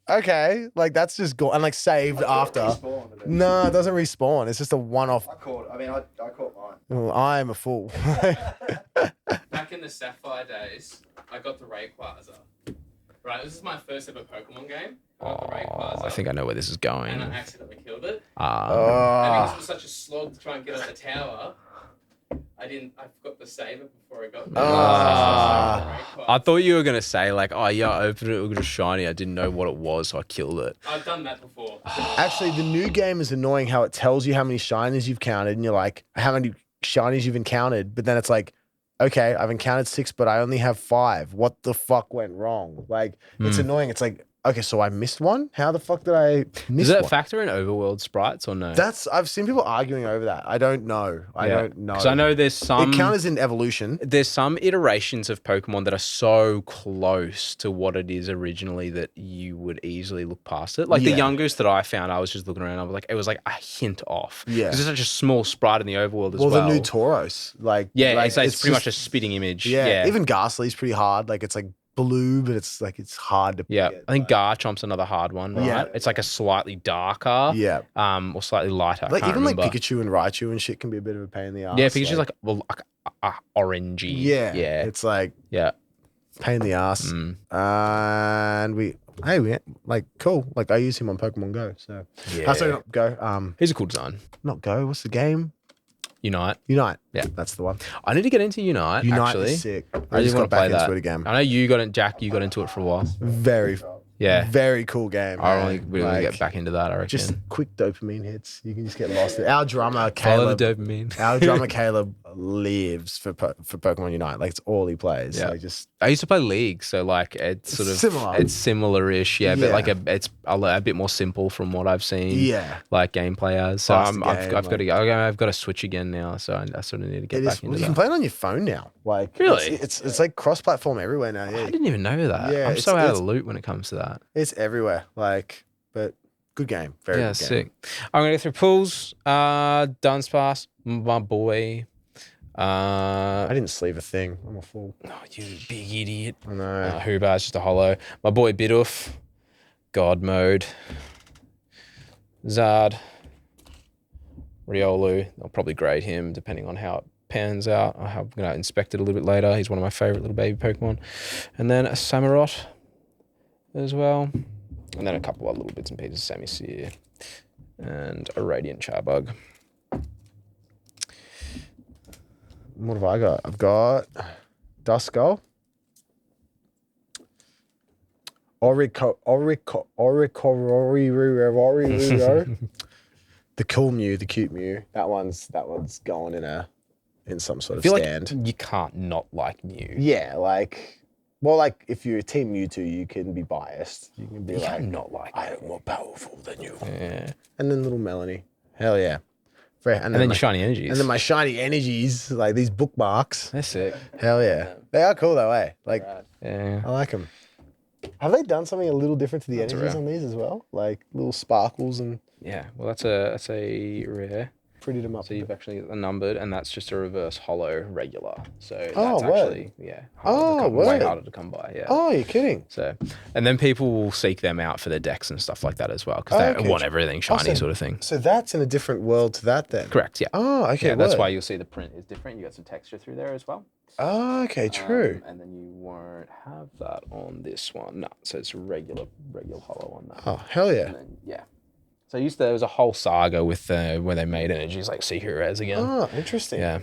okay, like that's just gone and like saved after. No, it doesn't respawn. It's just a one-off. I caught mine. Well, I'm a fool. Back in the Sapphire days, I got the Rayquaza. Right, this is my first ever Pokemon game. I got the Rayquaza. I think I know where this is going. And I accidentally killed it. And because it was such a slog to try and get up the tower, I forgot to save it before I got there. I thought you were going to say like, I opened it, it was just shiny. I didn't know what it was, so I killed it. I've done that before. Actually, the new game is annoying how it tells you how many shinies you've counted and you're like, how many shinies you've encountered. But then it's like, okay, I've encountered 6, but I only have 5. What the fuck went wrong? Like, it's annoying. It's like, okay, so I missed one? How the fuck did I miss Does that one? factor in overworld sprites or no? I've seen people arguing over that. I don't know. I don't know. Because I know there's some... It counters in evolution. There's some iterations of Pokemon that are so close to what it is originally that you would easily look past it. Like the youngest that I found, I was just looking around. I was like, it was like a hint off. Yeah. Because it's such a small sprite in the overworld as well. Well, the new Tauros. It's pretty much a spitting image. Yeah. Even Ghastly's pretty hard. Like, it's like blue, but it's like it's hard to get. I think Garchomp's another hard one, right? Yeah. It's like a slightly darker, or slightly lighter. Like even like Pikachu and Raichu and shit can be a bit of a pain in the ass. Yeah, Pikachu's like orangey. Yeah, it's like pain in the ass. And we like cool. Like I use him on Pokemon Go. So sorry, not Go. He's a cool design. Not Go. What's the game? Unite. Yeah, that's the one. I need to get into Unite. Actually, is sick. I just want to play that. into it again. I know you got it, Jack. You got into it for a while. Very cool game. I really get back into that. I reckon. Just quick dopamine hits. You can just get lost. Our drummer Follow Caleb. the dopamine. Our drummer Caleb lives for Pokemon Unite. Like it's all he plays. Yeah. Like just I used to play League, so like it's sort of similar. It's similar-ish, yeah, but Yeah. like it's a bit more simple from what I've seen. Yeah. Like gameplay as. So Faster I've got to switch again now. So I sort of need to get back into you that. can play it on your phone now. Like Really? it's like cross-platform everywhere now. Yeah. I didn't even know that. Yeah, I'm so out of the loop when it comes to that. It's everywhere. Like, but good game. Very good game. Sick. I'm gonna go through pools. Dunsparce, my boy. I didn't sleeve a thing. I'm a fool. Oh, you big idiot. I know. Hubar's just a hollow. My boy Bidoof. God mode. Zard. Riolu. I'll probably grade him depending on how it pans out. I'm going to inspect it a little bit later. He's one of my favorite little baby Pokemon. And then a Samurott as well. And then a couple other little bits and pieces. Samisear. And a Radiant Charbug. What have I got? I've got Duskull. The cool Mew, the cute Mew. That one's going in some sort of stand. Like you can't not like Mew. Yeah, like, well, like if you're a Team Mewtwo, you can be biased. You can be You like, can't not like I am more powerful than you. Yeah. And then little Melanie. Hell yeah. And then your shiny energies. And then my shiny energies, like these bookmarks. They're sick. Hell yeah. They are cool though, eh? Like, Yeah. I like them. Have they done something a little different to the That's energies rare. on these as well? Like little sparkles and Yeah. Well, that's a rare. prettied them up. So you've actually numbered, and that's just a reverse hollow regular. So that's Oh, word. actually way word. harder to come by. Yeah. Oh, you're kidding. So, and then people will seek them out for their decks and stuff like that as well because they want everything shiny sort of thing. So that's in a different world to that then? Correct. Yeah. Oh, okay. Yeah, that's word. why you'll see the print is different. You got some texture through there as well. Oh, okay, true. And then you won't have that on this one. No, so it's a regular hollow on that. Oh, hell yeah. And then, yeah. So there was a whole saga with where they made energies like secret rares again. Oh, interesting. Yeah.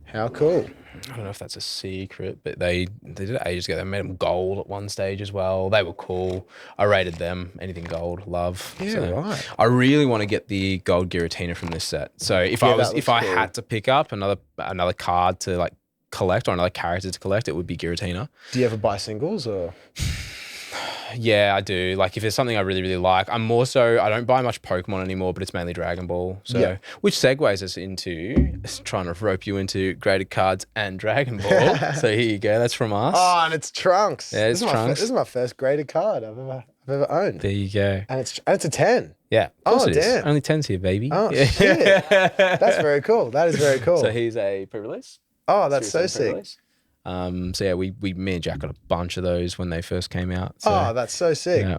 How cool. I don't know if that's a secret, but they did it ages ago. They made them gold at one stage as well. They were cool. I rated them. Anything gold, love. Yeah, So right. I really want to get the gold Giratina from this set. So if I cool. had to pick up another card to like collect or another character to collect, it would be Giratina. Do you ever buy singles or? Yeah, I do. Like if there's something I really, really like, I don't buy much Pokemon anymore, but it's mainly Dragon Ball. So Yeah. which segues us into trying to rope you into graded cards and Dragon Ball. So here you go. That's from us. Oh, and it's Trunks. Yeah, it's Trunks. This is my first graded card I've ever owned. There you go. And it's a 10. Yeah. Of course Oh, it is. damn. Only 10's here, baby. Oh, Yeah. shit. That's very cool. That is very cool. So he's a pre-release. Oh, that's so Seriously, sick. pre-release. So yeah, me and Jack got a bunch of those when they first came out. So, Oh, that's so sick. yeah.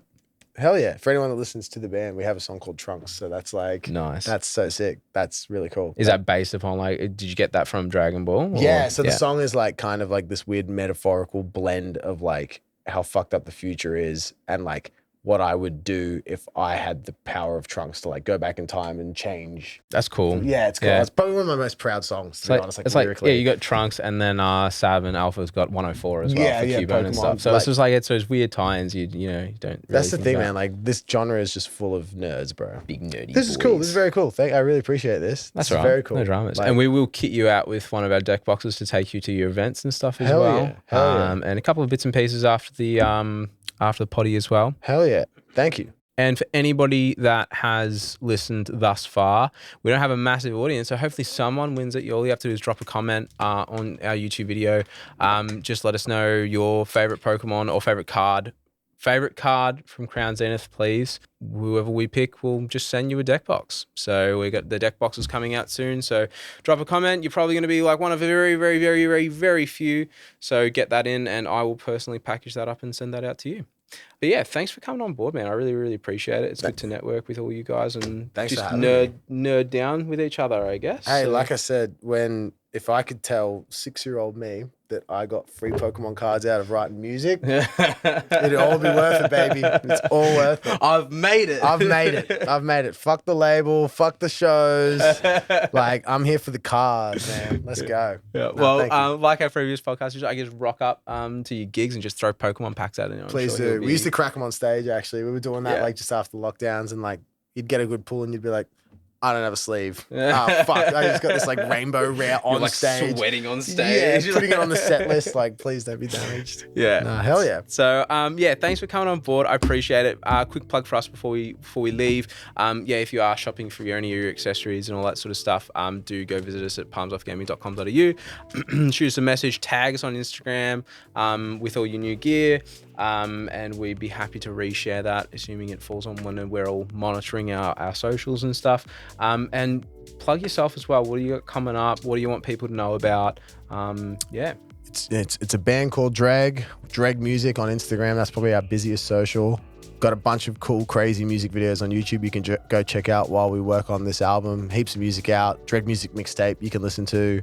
Hell yeah. For anyone that listens to the band, we have a song called Trunks. So that's like, Nice. that's so sick. That's really cool. Is that based upon like, did you get that from Dragon Ball? or- Yeah. So the song is like kind of like this weird metaphorical blend of like how fucked up the future is and like what I would do if I had the power of Trunks to like go back in time and change. That's cool. Yeah, it's cool. Yeah. It's probably one of my most proud songs, to be honest. Like it's like, lyrically. yeah, you got Trunks and then Sav and Alpha's got 104 as well Yeah, for yeah, Cubone and Pokemon, stuff. So like- it's just like, it's those weird tie-ins you don't really That's the think thing, about. man. Like this genre is just full of nerds, bro. Big nerdy This is cool. boys. This is very cool. I really appreciate this. That's This is right. very cool. No dramas. Like, And we will kit you out with one of our deck boxes to take you to your events and stuff as Hell well. yeah. Hell yeah. And a couple of bits and pieces after the potty as well. hell yeah. Thank you. And for anybody that has listened thus far, we don't have a massive audience, so hopefully someone wins it. All you have to do is drop a comment on our YouTube video. Just let us know your favorite Pokemon or favorite card. Favorite card from Crown Zenith, please. Whoever we pick will just send you a deck box. So we got the deck boxes coming out soon. So drop a comment. You're probably going to be like one of a very, very, very, very, very few. So get that in, and I will personally package that up and send that out to you. But yeah, thanks for coming on board, man. I really, really appreciate it. It's good to network with all you guys and Thanks for just having nerd down with each other, I guess. Hey, So- like I said, if I could tell 6-year-old me that I got free Pokemon cards out of writing music, it'd all be worth it, baby. It's all worth it. I've made it. I've made it. I've made it. Fuck the label. Fuck the shows. Like, I'm here for the cards, man. Let's go. Yeah, No, thank you. well, like our previous podcast, I guess rock up to your gigs and just throw Pokemon packs at it. I'm Please sure he'll do. We be- used to crack them on stage, actually. We were doing that Yeah. like just after the lockdowns, and like you'd get a good pull and you'd be like, I don't have a sleeve. Oh, fuck. I just got this like rainbow rare on You're like stage. sweating on stage. Yeah, putting it on the set list. Like, please don't be damaged. Yeah. No, hell yeah. So yeah, thanks for coming on board. I appreciate it. Quick plug for us before we leave. Yeah, if you are shopping for any of your accessories and all that sort of stuff, do go visit us at palmsoffgaming.com.au. Shoot us a message, tag us on Instagram with all your new gear, and we'd be happy to reshare that, assuming it falls on when we're all monitoring our socials and stuff. And plug yourself as well. What do you got coming up? What do you want people to know about? Yeah. It's a band called Dregg Music on Instagram. That's probably our busiest social. Got a bunch of cool, crazy music videos on YouTube you can go check out while we work on this album. Heaps of music out. Dregg Music mixtape you can listen to.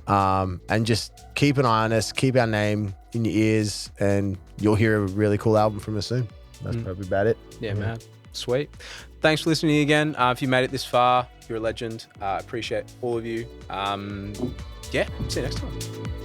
And just keep an eye on us. Keep our name in your ears, and you'll hear a really cool album from us soon. That's probably about it. Yeah, man. Sweet. Thanks for listening again. If you made it this far, you're a legend. Appreciate all of you. Yeah, see you next time.